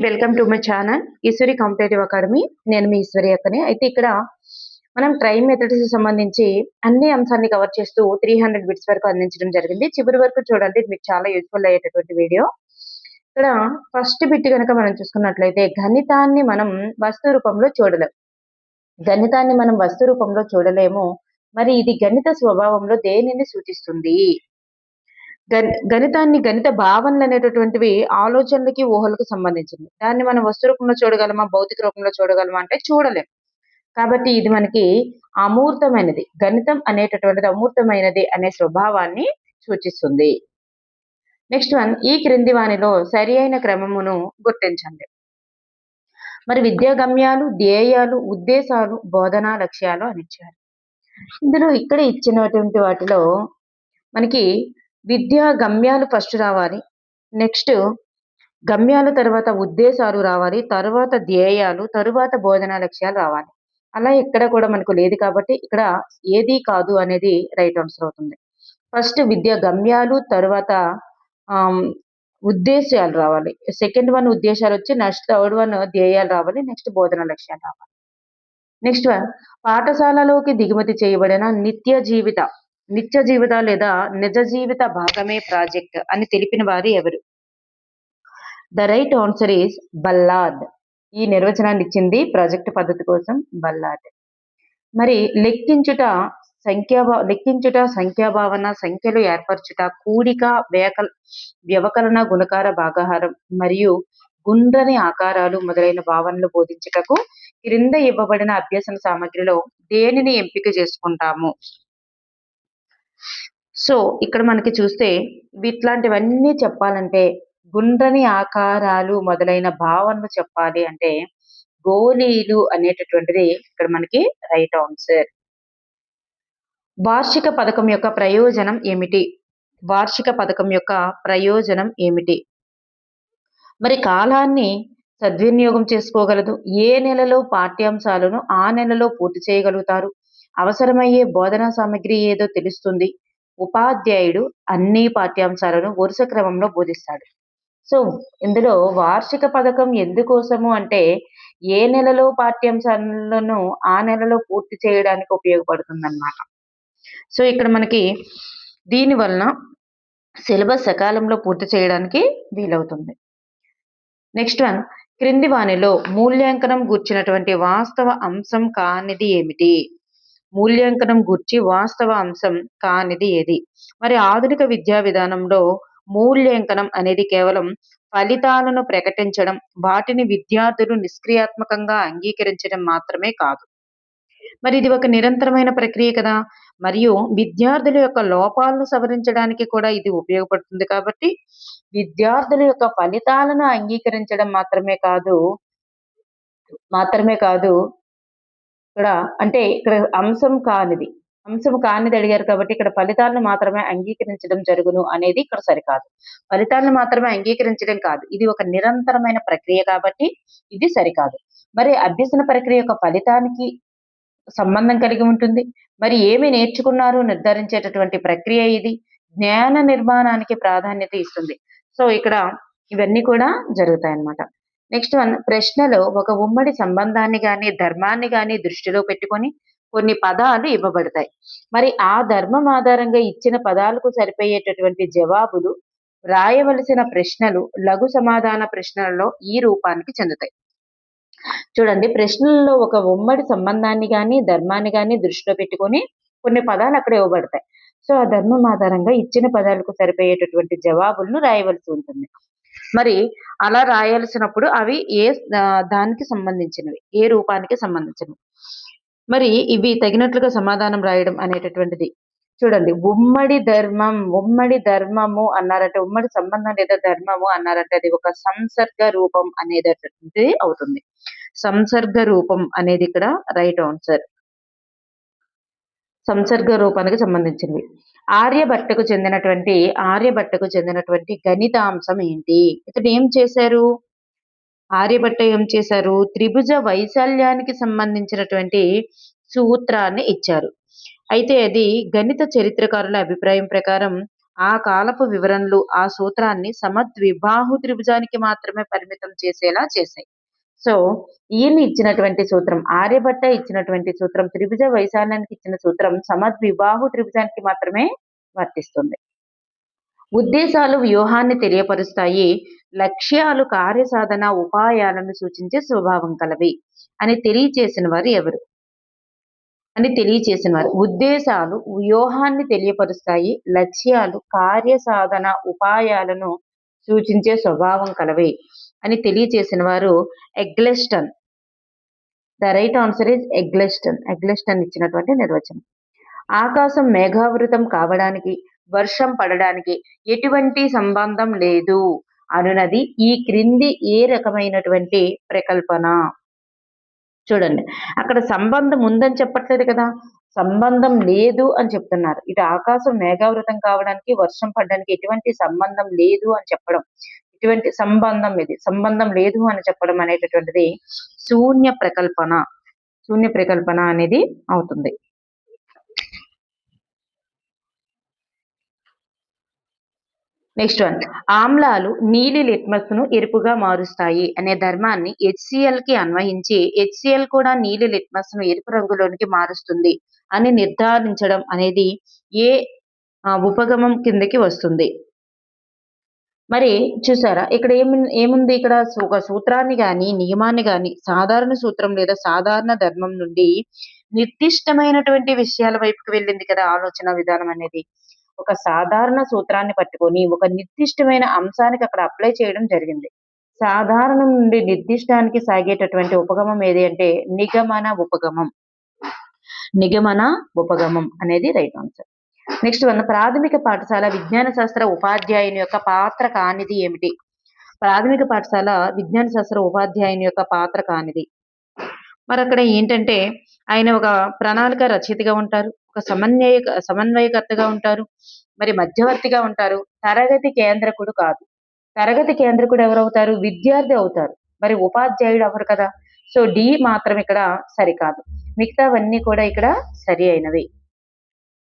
Welcome to my channel Eshwari competitive academy. నేను మీ ఈశ్వరి అక్కని. అయితే ఇక్కడ మనం ట్రైన్ మెథడ్స్ సంబంధించి అన్ని అంశాన్ని కవర్ చేస్తూ 300 బిట్స్ వరకు అందించడం జరిగింది. చివరి వరకు చూడండి, ఇది మీకు చాలా యూస్ఫుల్ అయ్యేటటువంటి వీడియో. ఇక్కడ ఫస్ట్ బిట్ కనుక మనం చూసుకున్నట్లయితే గణితాన్ని మనం వస్తు రూపంలో చూడలేం. గణితాన్ని మనం వస్తు రూపంలో చూడలేము. మరి ఇది గణిత స్వభావంలో దేనిని సూచిస్తుంది? గణితాన్ని గణిత భావనలు అనేటటువంటివి ఆలోచనలకి, ఊహలకు సంబంధించింది. దాన్ని మనం వస్తు రూపంలో చూడగలమా? భౌతిక రూపంలో చూడగలమా అంటే చూడలేం. కాబట్టి ఇది మనకి అమూర్తమైనది. గణితం అనేటటువంటిది అమూర్తమైనది అనే స్వభావాన్ని సూచిస్తుంది. నెక్స్ట్ వన్, ఈ క్రింది వానిలో సరి అయిన క్రమమును గుర్తించండి. మరి విద్యా గమ్యాలు, ధ్యేయాలు, ఉద్దేశాలు, బోధనా లక్ష్యాలు అని ఇచ్చారు. ఇందులో ఇక్కడ ఇచ్చినటువంటి వాటిలో మనకి విద్యా గమ్యాలు ఫస్ట్ రావాలి. నెక్స్ట్ గమ్యాలు తర్వాత ఉద్దేశాలు రావాలి, తర్వాత ధ్యేయాలు, తరువాత బోధనా లక్ష్యాలు రావాలి. అలా ఇక్కడ కూడా మనకు లేదు కాబట్టి ఇక్కడ ఏది కాదు అనేది రైట్ ఆన్సర్ అవుతుంది. ఫస్ట్ విద్యా గమ్యాలు, తర్వాత ఉద్దేశాలు రావాలి. సెకండ్ వన్ ఉద్దేశాలు వచ్చి నెక్స్ట్ థర్డ్ వన్ ధ్యేయాలు రావాలి, నెక్స్ట్ బోధనా లక్ష్యాలు రావాలి. నెక్స్ట్ వన్, పాఠశాలలోకి దిగుమతి చేయబడిన నిత్య జీవిత లేదా నిజ జీవిత భాగమే ప్రాజెక్ట్ అని తెలిపిన వారు ఎవరు? ద రైట్ ఆన్సర్ ఈస్ బల్లాద్. ఈ నిర్వచనాన్ని ఇచ్చింది ప్రాజెక్ట్ పద్ధతి కోసం బల్లాద్. మరి లెక్కించుట సంఖ్యాభావన, సంఖ్యలు ఏర్పరచుట, కూడిక, వ్యవకలన, గుణకార, భాగాహారం మరియు గుండ్రని ఆకారాలు మొదలైన భావనలు బోధించుటకు క్రింద ఇవ్వబడిన అభ్యసన సామగ్రిలో దేనిని ఎంపిక చేసుకుంటాము? సో ఇక్కడ మనకి చూస్తే ఇట్లాంటివన్నీ చెప్పాలంటే గుండ్రని ఆకారాలు మొదలైన భావనలు చెప్పాలి అంటే గోళీలు అనేటటువంటిది ఇక్కడ మనకి రైట్ ఆన్సర్. వార్షిక పథకం యొక్క ప్రయోజనం ఏమిటి? వార్షిక పథకం యొక్క ప్రయోజనం ఏమిటి? మరి కాలాన్ని సద్వినియోగం చేసుకోగలదు. ఏ నెలలో పాఠ్యాంశాలను ఆ నెలలో పూర్తి చేయగలుగుతారు. అవసరమయ్యే బోధనా సామగ్రి ఏదో తెలుస్తుంది. ఉపాధ్యాయుడు అన్ని పాఠ్యాంశాలను వరుస క్రమంలో బోధిస్తాడు. సో ఇందులో వార్షిక పథకం ఎందుకోసము అంటే ఏ నెలలో పాఠ్యాంశాలను ఆ నెలలో పూర్తి చేయడానికి ఉపయోగపడుతుంది అన్నమాట. సో ఇక్కడ మనకి దీని వలన సిలబస్ సకాలంలో పూర్తి చేయడానికి వీలవుతుంది. నెక్స్ట్ వన్, క్రింది వానిలో మూల్యాంకనం గూర్చినటువంటి వాస్తవ అంశం కానిది ఏమిటి? మూల్యాంకనం గూర్చి వాస్తవ అంశం కానిది ఏది? మరి ఆధునిక విద్యా విధానంలో మూల్యాంకనం అనేది కేవలం ఫలితాలను ప్రకటించడం, వాటిని విద్యార్థులు నిష్క్రియాత్మకంగా అంగీకరించడం మాత్రమే కాదు. మరి ఇది ఒక నిరంతరమైన ప్రక్రియ కదా. మరియు విద్యార్థుల యొక్క లోపాలను సవరించడానికి కూడా ఇది ఉపయోగపడుతుంది. కాబట్టి విద్యార్థుల యొక్క ఫలితాలను అంగీకరించడం మాత్రమే కాదు ఇక్కడ అంటే ఇక్కడ అంశం కానిది అడిగారు కాబట్టి ఇక్కడ ఫలితాలను మాత్రమే అంగీకరించడం జరుగును అనేది ఇక్కడ సరికాదు. ఫలితాలను మాత్రమే అంగీకరించడం కాదు, ఇది ఒక నిరంతరమైన ప్రక్రియ కాబట్టి ఇది సరికాదు. మరి అభ్యసన ప్రక్రియ యొక్క ఫలితానికి సంబంధం కలిగి ఉంటుంది. మరి ఏమి నేర్చుకున్నారు నిర్ధారించేటటువంటి ప్రక్రియ ఇది. జ్ఞాన నిర్మాణానికి ప్రాధాన్యత ఇస్తుంది. సో ఇక్కడ ఇవన్నీ కూడా జరుగుతాయన్నమాట. నెక్స్ట్ వన్, ప్రశ్నలో ఒక ఉమ్మడి సంబంధాన్ని గాని ధర్మాన్ని గాని దృష్టిలో పెట్టుకొని కొన్ని పదాలు ఇవ్వబడతాయి. మరి ఆ ధర్మం ఆధారంగా ఇచ్చిన పదాలకు సరిపోయేటటువంటి జవాబులు రాయవలసిన ప్రశ్నలు లఘు సమాధాన ప్రశ్నలలో ఈ రూపానికి చెందుతాయి. చూడండి, ప్రశ్నలలో ఒక ఉమ్మడి సంబంధాన్ని గాని ధర్మాన్ని గాని దృష్టిలో పెట్టుకొని కొన్ని పదాలు అక్కడ ఇవ్వబడతాయి. సో ఆ ధర్మం ఆధారంగా ఇచ్చిన పదాలకు సరిపోయేటటువంటి జవాబులను రాయవలసి ఉంటుంది. మరి అలా రాయాల్సినప్పుడు అవి దానికి సంబంధించినవి, ఏ రూపానికి సంబంధించినవి. మరి ఇవి తగినట్లుగా సమాధానం రాయడం అనేటటువంటిది. చూడండి, ఉమ్మడి ధర్మము అన్నారంటే, ఉమ్మడి సంబంధం లేదా ధర్మము అన్నారంటే అది ఒక సంసర్గ రూపం అనేటటువంటిది అవుతుంది. సంసర్గ రూపం అనేది ఇక్కడ రైట్ ఆన్సర్. సంసర్గ రూపానికి సంబంధించింది. ఆర్యభట్టకు చెందినటువంటి గణితాంశం ఏంటి? ఇతడు ఏం చేశారు? ఆర్యభట్ట ఏం చేశారు? త్రిభుజ వైశాల్యానికి సంబంధించినటువంటి సూత్రాన్ని ఇచ్చారు. అయితే అది గణిత చరిత్రకారుల అభిప్రాయం ప్రకారం ఆ కాలపు వివరణలు ఆ సూత్రాన్ని సమద్విబాహు త్రిభుజానికి మాత్రమే పరిమితం చేసేలా చేశాయి. సో ఈయన ఇచ్చినటువంటి సూత్రం, ఆర్యభట్ట ఇచ్చినటువంటి సూత్రం, త్రిభుజ వైశాల్యానికి ఇచ్చిన సూత్రం సమద్విబాహు త్రిభుజానికి మాత్రమే వర్తిస్తుంది. ఉద్దేశాలు వ్యూహాన్ని తెలియపరుస్తాయి, లక్ష్యాలు కార్యసాధన ఉపాయాలను సూచించే స్వభావం కలవి అని తెలియచేసిన వారు ఎవరు? ఉద్దేశాలు వ్యూహాన్ని తెలియపరుస్తాయి, లక్ష్యాలు కార్యసాధన ఉపాయాలను సూచించే స్వభావం కలవి అని తెలియచేసిన వారు ఎగ్లెస్టన్. ద రైట్ ఆన్సర్ ఇస్ ఎగ్లెస్టన్ ఇచ్చినటువంటి నిర్వచనం. ఆకాశం మేఘావృతం కావడానికి వర్షం పడడానికి ఎటువంటి సంబంధం లేదు అనునది ఈ క్రింది ఏ రకమైనటువంటి ప్రకల్పన? చూడండి, అక్కడ సంబంధం ఉందని చెప్పట్లేదు కదా, సంబంధం లేదు అని చెప్తున్నారు. ఇటు ఆకాశం మేఘావృతం కావడానికి వర్షం పడడానికి ఎటువంటి సంబంధం లేదు అని చెప్పడం, ఇటువంటి సంబంధం లేదు అని చెప్పడం అనేటటువంటిది శూన్య ప్రకల్పన అనేది అవుతుంది. నెక్స్ట్ వన్, ఆమ్లాలు నీలి లిట్మస్ ను ఎరుపుగా మారుస్తాయి అనే ధర్మాన్ని HCl కి అన్వయించి HCl కూడా నీలి లిట్మస్ ను ఎరుపు రంగులోనికి మారుస్తుంది అని నిర్ధారించడం అనేది ఏ ఉపగమం కిందకి వస్తుంది? మరి చూసారా, ఇక్కడ ఏముంది, ఇక్కడ ఒక సూత్రాన్ని గాని నియమాన్ని గాని సాధారణ సూత్రం లేదా సాధారణ ధర్మం నుండి నిర్దిష్టమైనటువంటి విషయాల వైపుకి వెళ్ళింది కదా ఆలోచన విధానం అనేది. ఒక సాధారణ సూత్రాన్ని పట్టుకొని ఒక నిర్దిష్టమైన అంశానికి అక్కడ అప్లై చేయడం జరిగింది. సాధారణం నుండి నిర్దిష్టానికి సాగేటటువంటి ఉపగమం ఏది అంటే నిగమన ఉపగమం అనేది రైట్ ఆన్సర్. నెక్స్ట్ వన్, ప్రాథమిక పాఠశాల విజ్ఞాన శాస్త్ర ఉపాధ్యాయుని యొక్క పాత్ర కానిది ఏమిటి? ప్రాథమిక పాఠశాల విజ్ఞాన శాస్త్ర ఉపాధ్యాయుని యొక్క పాత్ర కానిది. మరి అక్కడ ఏంటంటే ఆయన ఒక ప్రణాళిక రచయితగా ఉంటారు, ఒక సమన్వయకర్తగా ఉంటారు, మరి మధ్యవర్తిగా ఉంటారు, తరగతి కేంద్రకుడు కాదు. తరగతి కేంద్రకుడు ఎవరవుతారు? విద్యార్థి అవుతారు. మరి ఉపాధ్యాయుడు ఎవరు కదా. సో డి మాత్రం ఇక్కడ సరికాదు, మిగతావన్నీ కూడా ఇక్కడ సరి అయినవి.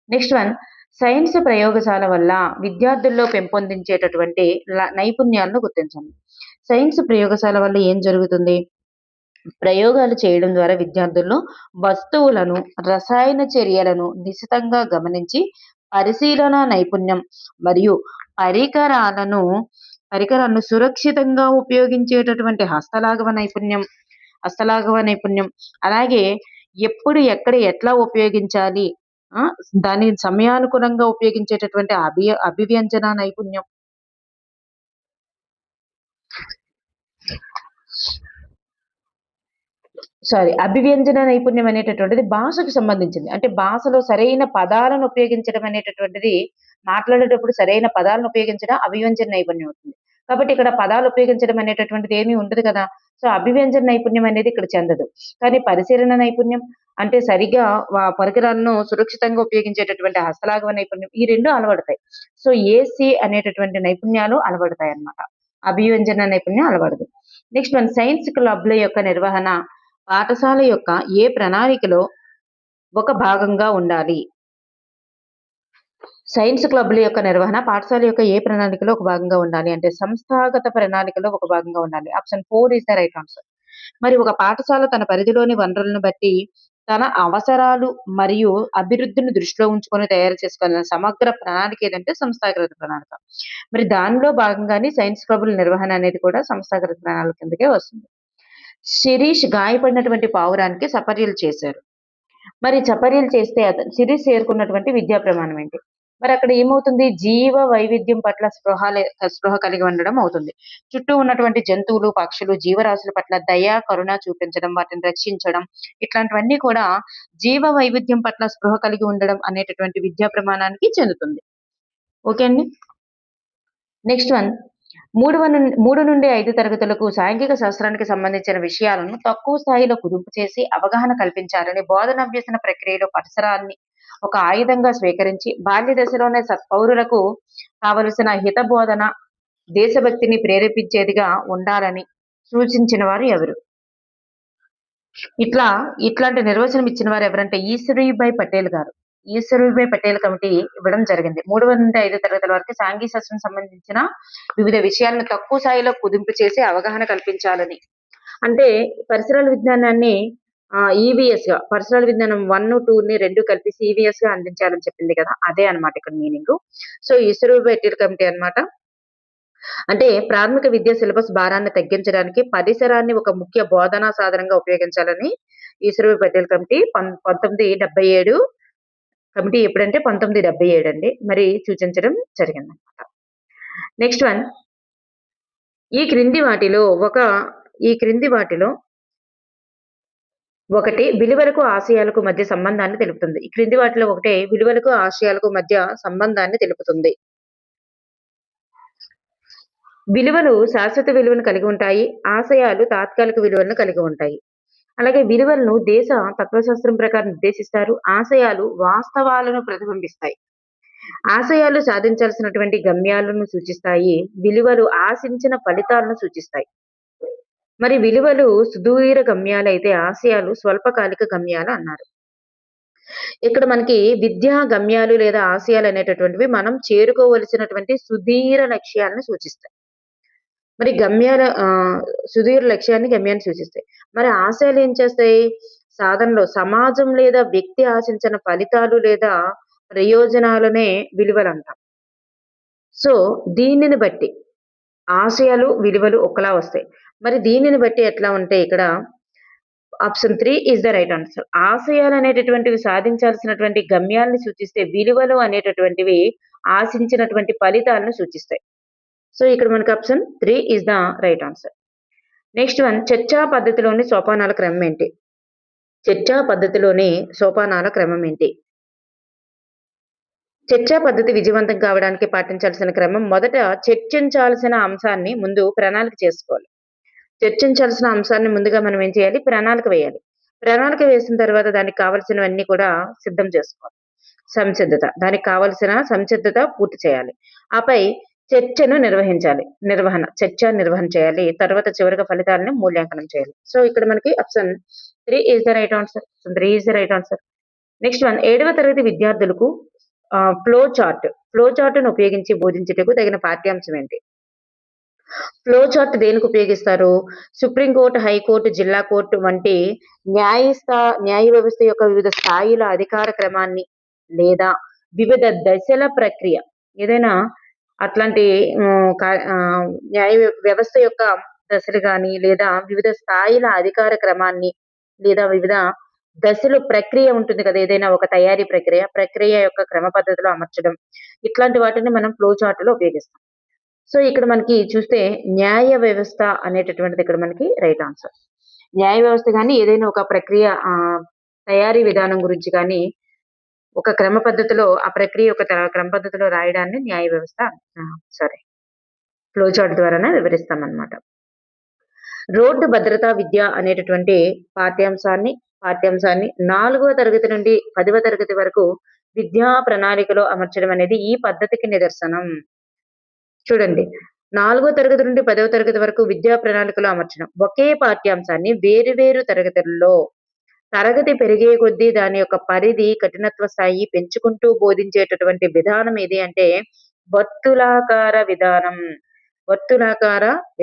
నెక్స్ట్ వన్, సైన్స్ ప్రయోగశాల వల్ల విద్యార్థుల్లో పెంపొందించేటటువంటి నైపుణ్యాలను గుర్తించండి. సైన్స్ ప్రయోగశాల వల్ల ఏం జరుగుతుంది? ప్రయోగాలు చేయడం ద్వారా విద్యార్థుల్లో వస్తువులను, రసాయన చర్యలను నిశితంగా గమనించి పరిశీలన నైపుణ్యం మరియు పరికరాలను సురక్షితంగా ఉపయోగించేటటువంటి హస్తలాఘవ నైపుణ్యం, అలాగే ఎప్పుడు ఎక్కడ ఎట్లా ఉపయోగించాలి, దాని సమయానుగుణంగా ఉపయోగించేటటువంటి అభివ్యంజన నైపుణ్యం, అభివ్యంజన నైపుణ్యం అనేటటువంటిది భాషకు సంబంధించింది. అంటే భాషలో సరైన పదాలను ఉపయోగించడం అనేటటువంటిది, మాట్లాడేటప్పుడు సరైన పదాలను ఉపయోగించడం అభివ్యంజన నైపుణ్యం అవుతుంది. కాబట్టి ఇక్కడ పదాలు ఉపయోగించడం అనేటటువంటిది ఏమీ ఉండదు కదా. సో అభివ్యంజన నైపుణ్యం అనేది ఇక్కడ చెందదు. కానీ పరిశీలన నైపుణ్యం అంటే సరిగా పరికరాలను సురక్షితంగా ఉపయోగించేటటువంటి హస్తలాఘవ నైపుణ్యం, ఈ రెండు అలవడతాయి. సో ఏసి అనేటటువంటి నైపుణ్యాలు అలవడతాయి అన్నమాట, అభివ్యంజన నైపుణ్యం అలవడదు. నెక్స్ట్ వన్, సైన్స్ క్లబ్ల యొక్క నిర్వహణ పాఠశాల యొక్క ఏ ప్రణాళికలో ఒక భాగంగా ఉండాలి? సైన్స్ క్లబ్ల యొక్క నిర్వహణ పాఠశాల యొక్క ఏ ప్రణాళికలో ఒక భాగంగా ఉండాలి అంటే సంస్థాగత ప్రణాళికలో ఒక భాగంగా ఉండాలి. Option 4 is the right answer. మరి ఒక పాఠశాల తన పరిధిలోని వనరులను బట్టి తన అవసరాలు మరియు అభివృద్ధిని దృష్టిలో ఉంచుకొని తయారు చేసుకోవాలన్న సమగ్ర ప్రణాళిక ఏదంటే సంస్థాగత ప్రణాళిక. మరి దానిలో భాగంగానే సైన్స్ క్లబ్ల నిర్వహణ అనేది కూడా సంస్థాగత ప్రణాళిక కిందకే వస్తుంది. శిరీష్ గాయపడినటువంటి పావురానికి సపర్యలు చేశారు. మరి చపర్యలు చేస్తే శిరీష్ చేరుకున్నటువంటి విద్యా ప్రమాణం ఏంటి? మరి అక్కడ ఏమవుతుంది? జీవ వైవిధ్యం పట్ల స్పృహ కలిగి ఉండడం అవుతుంది. చుట్టూ ఉన్నటువంటి జంతువులు, పక్షులు, జీవరాశుల పట్ల దయ, కరుణ చూపించడం, వాటిని రక్షించడం, ఇట్లాంటివన్నీ కూడా జీవ వైవిధ్యం పట్ల స్పృహ కలిగి ఉండడం అనేటటువంటి విద్యా ప్రమాణానికి చెందుతుంది. ఓకే అండి. నెక్స్ట్ వన్, 3 నుండి 5 తరగతులకు సాంఘిక శాస్త్రానికి సంబంధించిన విషయాలను తక్కువ స్థాయిలో కుదుపు చేసి అవగాహన కల్పించాలని బోధనాభ్యసన ప్రక్రియలో పరిసరాన్ని ఒక ఆయుధంగా స్వీకరించి బాల్య దశలోనే సత్పౌరులకు కావలసిన హిత బోధన, దేశభక్తిని ప్రేరేపించేదిగా ఉండాలని సూచించిన వారు ఎవరు? ఇట్లాంటి నిర్వచనం ఇచ్చిన వారు ఎవరంటే ఈశ్వరీబాయి పటేల్ గారు. ఈశ్వరుడిపై పటేల్ కమిటీ ఇవ్వడం జరిగింది. 3-5 తరగతుల వరకు సాంఘిక శాస్త్రం సంబంధించిన వివిధ విషయాలను తక్కువ స్థాయిలో కుదింపు చేసి అవగాహన కల్పించాలని. అంటే పరిసరాల విజ్ఞానాన్ని ఈవీఎస్‌గా పరిసరాల విజ్ఞానం 1, 2ని 2 కలిపి ఈవీఎస్‌గా అందించాలని చెప్పింది కదా! అదే అన్నమాట ఇక్కడ మీనింగు. సో, ఈశ్వరుడిపై పటేల్ కమిటీ అన్నమాట. అంటే ప్రాథమిక విద్యా సిలబస్ భారాన్ని తగ్గించడానికి పరిసరాన్ని ఒక ముఖ్య బోధనా సాధనంగా ఉపయోగించాలని ఈశ్వరరావు పటేల్ కమిటీ 1977 కమిటీ ఎప్పుడంటే 1977 అండి. మరి సూచించడం జరిగిందనమాట. నెక్స్ట్ వన్ ఈ క్రింది వాటిలో ఒకటి విలువలకు ఆశయాలకు మధ్య సంబంధాన్ని తెలుపుతుంది. ఈ క్రింది వాటిలో ఒకటే విలువలకు ఆశయాలకు మధ్య సంబంధాన్ని తెలుపుతుంది. విలువలు శాశ్వత విలువను కలిగి ఉంటాయి. ఆశయాలు తాత్కాలిక విలువలను కలిగి ఉంటాయి. అలాగే విలువలను దేశ తత్వశాస్త్రం ప్రకారం నిర్దేశిస్తారు. ఆశయాలు వాస్తవాలను ప్రతిబింబిస్తాయి. ఆశయాలు సాధించాల్సినటువంటి గమ్యాలను సూచిస్తాయి. విలువలు ఆశించిన ఫలితాలను సూచిస్తాయి. మరి విలువలు సుదూర గమ్యాలైతే ఆశయాలు స్వల్పకాలిక గమ్యాలు అన్నారు. ఇక్కడ మనకి విద్యా గమ్యాలు లేదా ఆశయాలు అనేటటువంటివి మనం చేరుకోవలసినటువంటి సుదీర లక్ష్యాలను సూచిస్తాయి. మరి సుదీర గమ్యాన్ని సూచిస్తాయి. మరి ఆశయాలు ఏం చేస్తాయి? సాధనలో సమాజం లేదా వ్యక్తి ఆశించిన ఫలితాలు లేదా ప్రయోజనాలనే విలువలంటాం. సో, దీనిని బట్టి ఆశయాలు, విలువలు ఒకలా వస్తాయి. మరి దీనిని బట్టి ఎట్లా ఉంటాయి ఇక్కడ option 3 is the right answer. ఆశయాలు అనేటటువంటివి సాధించాల్సినటువంటి గమ్యాలను సూచిస్తే, విలువలు అనేటటువంటివి ఆశించినటువంటి ఫలితాలను సూచిస్తాయి. సో, ఇక్కడ మనకి option 3 is the right answer. Next one చర్చా పద్ధతిలోని సోపానాల క్రమం ఏంటి? చర్చా పద్ధతిలోని సోపానాల క్రమం ఏంటి? చర్చా పద్ధతి విజయవంతం కావడానికి పాటించాల్సిన క్రమం మొదట చర్చించాల్సిన అంశాన్ని ముందు ప్రణాళిక చేసుకోవాలి. చర్చించాల్సిన అంశాన్ని ముందుగా మనం ఏం చేయాలి? ప్రణాళిక వేయాలి. ప్రణాళిక వేసిన తర్వాత దానికి కావాల్సినవన్నీ కూడా సిద్ధం చేసుకోవాలి. దానికి కావలసిన సంసిద్ధత పూర్తి చేయాలి. ఆపై చర్చను నిర్వహణ చేయాలి. తర్వాత చివరిగా ఫలితాలను మూల్యాంకనం చేయాలి. సో, ఇక్కడ మనకి option 3 is the right answer. 3 is the right answer. Next one 7వ తరగతి విద్యార్థులకు ఫ్లో చార్ట్‌ను ఉపయోగించి బోధించుటకు తగిన పాఠ్యాంశం ఏంటి? ఫ్లో చార్ట్ దేనికి ఉపయోగిస్తారు? సుప్రీంకోర్టు, హైకోర్టు, జిల్లా కోర్టు వంటి న్యాయ వ్యవస్థ యొక్క వివిధ స్థాయిల అధికార క్రమాన్ని లేదా వివిధ దశల ప్రక్రియ ఏదైనా అట్లాంటి న్యాయ వ్యవస్థ యొక్క దశలు గాని లేదా వివిధ స్థాయిల అధికార క్రమాన్ని లేదా వివిధ దశలు ప్రక్రియ ఉంటుంది కదా! ఏదైనా ఒక తయారీ ప్రక్రియ యొక్క క్రమ పద్ధతిలో అమర్చడం. ఇట్లాంటి వాటిని మనం ఫ్లో చార్ట్‌లో ఉపయోగిస్తాం. సో, ఇక్కడ మనకి చూస్తే న్యాయ వ్యవస్థ అనేటటువంటిది ఇక్కడ మనకి రైట్ ఆన్సర్. న్యాయ వ్యవస్థ గాని ఏదైనా ఒక ప్రక్రియ తయారీ విధానం గురించి గాని ఒక క్రమ పద్ధతిలో ఆ ప్రక్రియ యొక్క క్రమ పద్ధతిలో రాయడాన్ని న్యాయ వ్యవస్థ ఫ్లో చార్ట్ ద్వారానే వివరిస్తామన్నమాట. రోడ్డు భద్రతా విద్య అనేటటువంటి పాఠ్యాంశాన్ని 4వ తరగతి నుండి 10వ తరగతి వరకు విద్యా ప్రణాళికలో అమర్చడం అనేది ఈ పద్ధతికి నిదర్శనం. చూడండి 4వ తరగతి నుండి 10వ తరగతి వరకు విద్యా ప్రణాళికలో అమర్చడం. ఒకే పాఠ్యాంశాన్ని వేరు తరగతుల్లో తరగతి పెరిగే కొద్దీ దాని యొక్క పరిధి, కఠినత్వ స్థాయి పెంచుకుంటూ బోధించేటటువంటి విధానం ఏది అంటే వర్తులాకార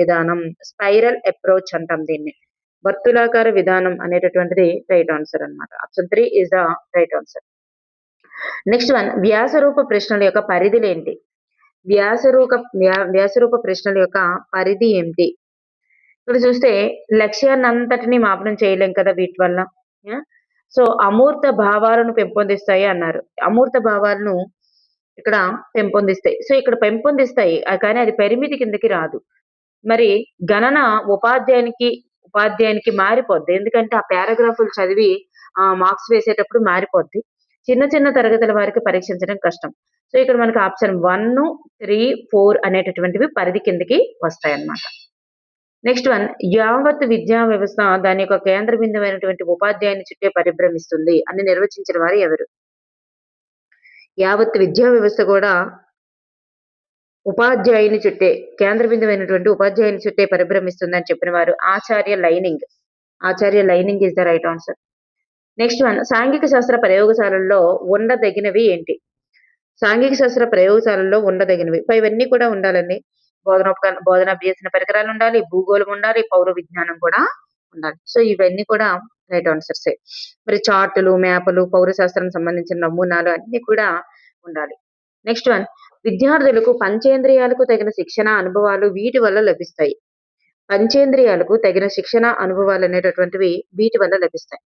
విధానం. స్పైరల్ అప్రోచ్ అంటాం దీన్ని. వర్తులాకార విధానం అనేటటువంటిది రైట్ ఆన్సర్ అన్నమాట. Option 3 is the right answer. Next one వ్యాసరూప ప్రశ్నల యొక్క పరిధులేంటి? వ్యాసరూప ప్రశ్నల యొక్క పరిధి ఏమిటి? ఇక్కడ చూస్తే లక్ష్యాన్ని అంతటిని మాపనం చేయలేం కదా వీటి వల్ల. సో, అమూర్త భావాలను పెంపొందిస్తాయి అన్నారు. అమూర్త భావాలను ఇక్కడ పెంపొందిస్తాయి. సో, ఇక్కడ పెంపొందిస్తాయి కానీ అది పరిమితి కిందకి రాదు. మరి గణన ఉపాధ్యాయునికి మారిపోద్ది. ఎందుకంటే ఆ పారాగ్రాఫ్‌లు చదివి మార్క్స్ వేసేటప్పుడు మారిపోద్ది. చిన్న తరగతుల వారికి పరీక్షించడం కష్టం. సో, ఇక్కడ మనకి ఆప్షన్ 1, 3, 4 అనేటటువంటివి పరిధి కిందకి వస్తాయన్నమాట. నెక్స్ట్ వన్ యావత్ విద్యా వ్యవస్థ దాని యొక్క కేంద్ర బిందువైనటువంటి ఉపాధ్యాయుని చుట్టే పరిభ్రమిస్తుంది అని నిర్వచించిన వారు ఎవరు? యావత్ విద్యా వ్యవస్థ కూడా ఉపాధ్యాయుని చుట్టే కేంద్ర బిందువైనటువంటి ఉపాధ్యాయుని చుట్టే పరిభ్రమిస్తుంది అని చెప్పిన వారు ఆచార్య లైనింగ్ is the right answer. Next one, సాంఘిక శాస్త్ర ప్రయోగశాలల్లో ఉండదగినవి ఏంటి? సాంఘిక శాస్త్ర ప్రయోగశాలల్లో ఉండదగినవి. ఇవన్నీ కూడా ఉండాలండి. బోధనాభ్యసన పరికరాలు ఉండాలి, భూగోళం ఉండాలి, పౌర విజ్ఞానం కూడా ఉండాలి. సో ఇవన్నీ కూడా రైట్ ఆన్సర్సే. మరి చార్టులు, మ్యాపులు, పౌర శాస్త్రానికి సంబంధించిన నమూనాలు అన్నీ కూడా ఉండాలి. నెక్స్ట్ వన్, విద్యార్థులకు పంచేంద్రియాలకు తగిన శిక్షణ, అనుభవాలు వీటి వల్ల లభిస్తాయి. పంచేంద్రియాలకు తగిన శిక్షణ, అనుభవాలు అనేటటువంటివి వీటి వల్ల లభిస్తాయి.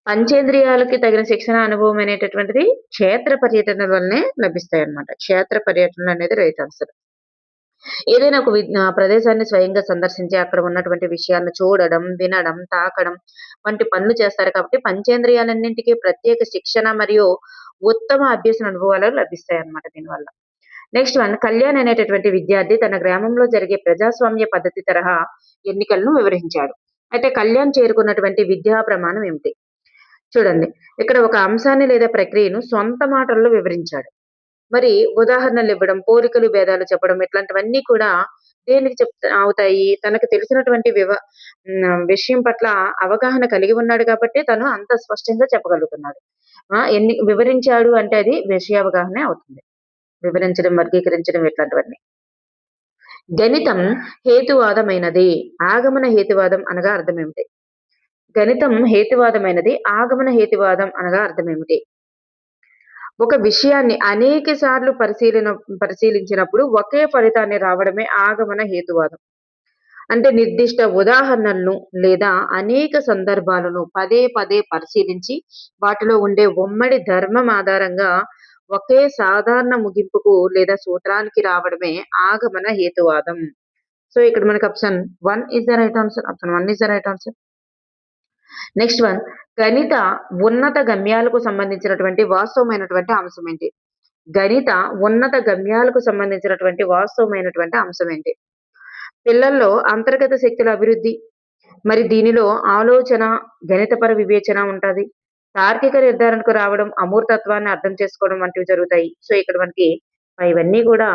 పంచేంద్రియాలకి తగిన శిక్షణ, అనుభవం అనేటటువంటిది క్షేత్ర పర్యటనల వల్లనే లభిస్తాయి అన్నమాట. క్షేత్ర పర్యటనలు అనేది రైట్ ఆన్సర్. ఏదైనా ఒక ప్రదేశాన్ని స్వయంగా సందర్శించి అక్కడ ఉన్నటువంటి విషయాలను చూడడం, వినడం, తాకడం వంటి పనులు చేస్తారు కాబట్టి పంచేంద్రియాలన్నింటికి ప్రత్యేక శిక్షణ మరియు ఉత్తమ అభ్యసన అనుభవాలు లభిస్తాయన్నమాట దీనివల్ల. నెక్స్ట్ వన్, కళ్యాణ్ అనేటటువంటి విద్యార్థి తన గ్రామంలో జరిగే ప్రజాస్వామ్య పద్ధతి తరహా ఎన్నికలను వివరించాడు. అయితే కళ్యాణ్ చేరుకున్నటువంటి విద్యా ప్రమాణం ఏమిటి? చూడండి, ఇక్కడ ఒక అంశాన్ని లేదా ప్రక్రియను సొంత మాటల్లో వివరించాడు. మరి ఉదాహరణలు ఇవ్వడం, పోలికలు, భేదాలు చెప్పడం ఇట్లాంటివన్నీ కూడా దేనికి అవుతాయి? తనకు తెలిసినటువంటి విషయం పట్ల అవగాహన కలిగి ఉన్నాడు కాబట్టి తను అంత స్పష్టంగా చెప్పగలుగుతున్నాడు. వివరించాడు అంటే అది విషయావగాహనే అవుతుంది. వివరించడం, వర్గీకరించడం ఇట్లాంటివన్నీ. గణితం హేతువాదమైనది. ఆగమన హేతువాదం అనగా అర్థం ఏమిటి? గణితం హేతువాదమైనది. ఆగమన హేతువాదం అనగా అర్థం ఏమిటి? ఒక విషయాన్ని అనేక సార్లు పరిశీలించినప్పుడు ఒకే ఫలితాన్ని రావడమే ఆగమన హేతువాదం. అంటే నిర్దిష్ట ఉదాహరణలను లేదా అనేక సందర్భాలను పదే పదే పరిశీలించి వాటిలో ఉండే ఉమ్మడి ధర్మం ఆధారంగా ఒకే సాధారణ ముగింపుకు లేదా సూత్రానికి రావడమే ఆగమన హేతువాదం. సో ఇక్కడ మనకి option 1 is the right answer. Option 1 is the right answer. Next one, గణిత ఉన్నత గమ్యాలకు సంబంధించినటువంటి వాస్తవమైనటువంటి అంశం ఏంటి? గణిత ఉన్నత గమ్యాలకు సంబంధించినటువంటి వాస్తవమైనటువంటి అంశం ఏంటి? పిల్లల్లో అంతర్గత శక్తుల అభివృద్ధి, మరి దీనిలో ఆలోచన, గణితపర వివేచన ఉంటది. తార్కిక నిర్ధారణకు రావడం, అమూర్తత్వాన్ని అర్థం చేసుకోవడం వంటివి జరుగుతాయి. సో ఇక్కడ మనకి ఇవన్నీ కూడా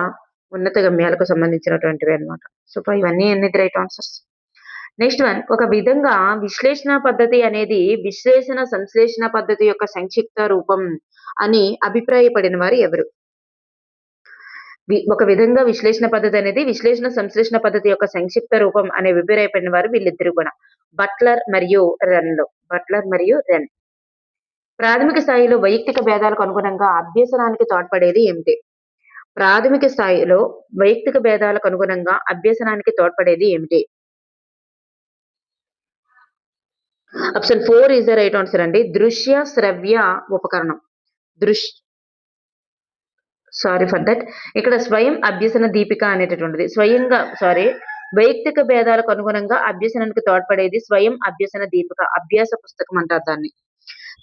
ఉన్నత గమ్యాలకు సంబంధించినటువంటివి అన్నమాట. సో ఇవన్నీ ఎన్ని రైట్ ఆన్సర్స్. నెక్స్ట్ వన్, ఒక విధంగా విశ్లేషణ పద్ధతి అనేది విశ్లేషణ సంశ్లేషణ పద్ధతి యొక్క సంక్షిప్త రూపం అని అభిప్రాయపడిన వారు ఎవరు? ఒక విధంగా విశ్లేషణ పద్ధతి అనేది విశ్లేషణ సంశ్లేషణ పద్ధతి యొక్క సంక్షిప్త రూపం అనే అభిప్రాయపడిన వారు వీళ్ళిద్దరు కూడా బట్లర్ మరియు రెన్. ప్రాథమిక స్థాయిలో వైయక్తిక భేదాలకు అనుగుణంగా అభ్యసనానికి తోడ్పడేది ఏమిటి? ప్రాథమిక స్థాయిలో వైయక్తిక భేదాలకు అనుగుణంగా అభ్యసనానికి తోడ్పడేది ఏమిటి? Option 4 is the right answer అండి. దృశ్య శ్రవ్య ఉపకరణం. Sorry for that. ఇక్కడ స్వయం అభ్యసన దీపిక అనేటటువంటిది వైయక్తిక భేదాలకు అనుగుణంగా అభ్యసనానికి తోడ్పడేది స్వయం అభ్యసన దీపిక, అభ్యాస పుస్తకం అంటారు దాన్ని.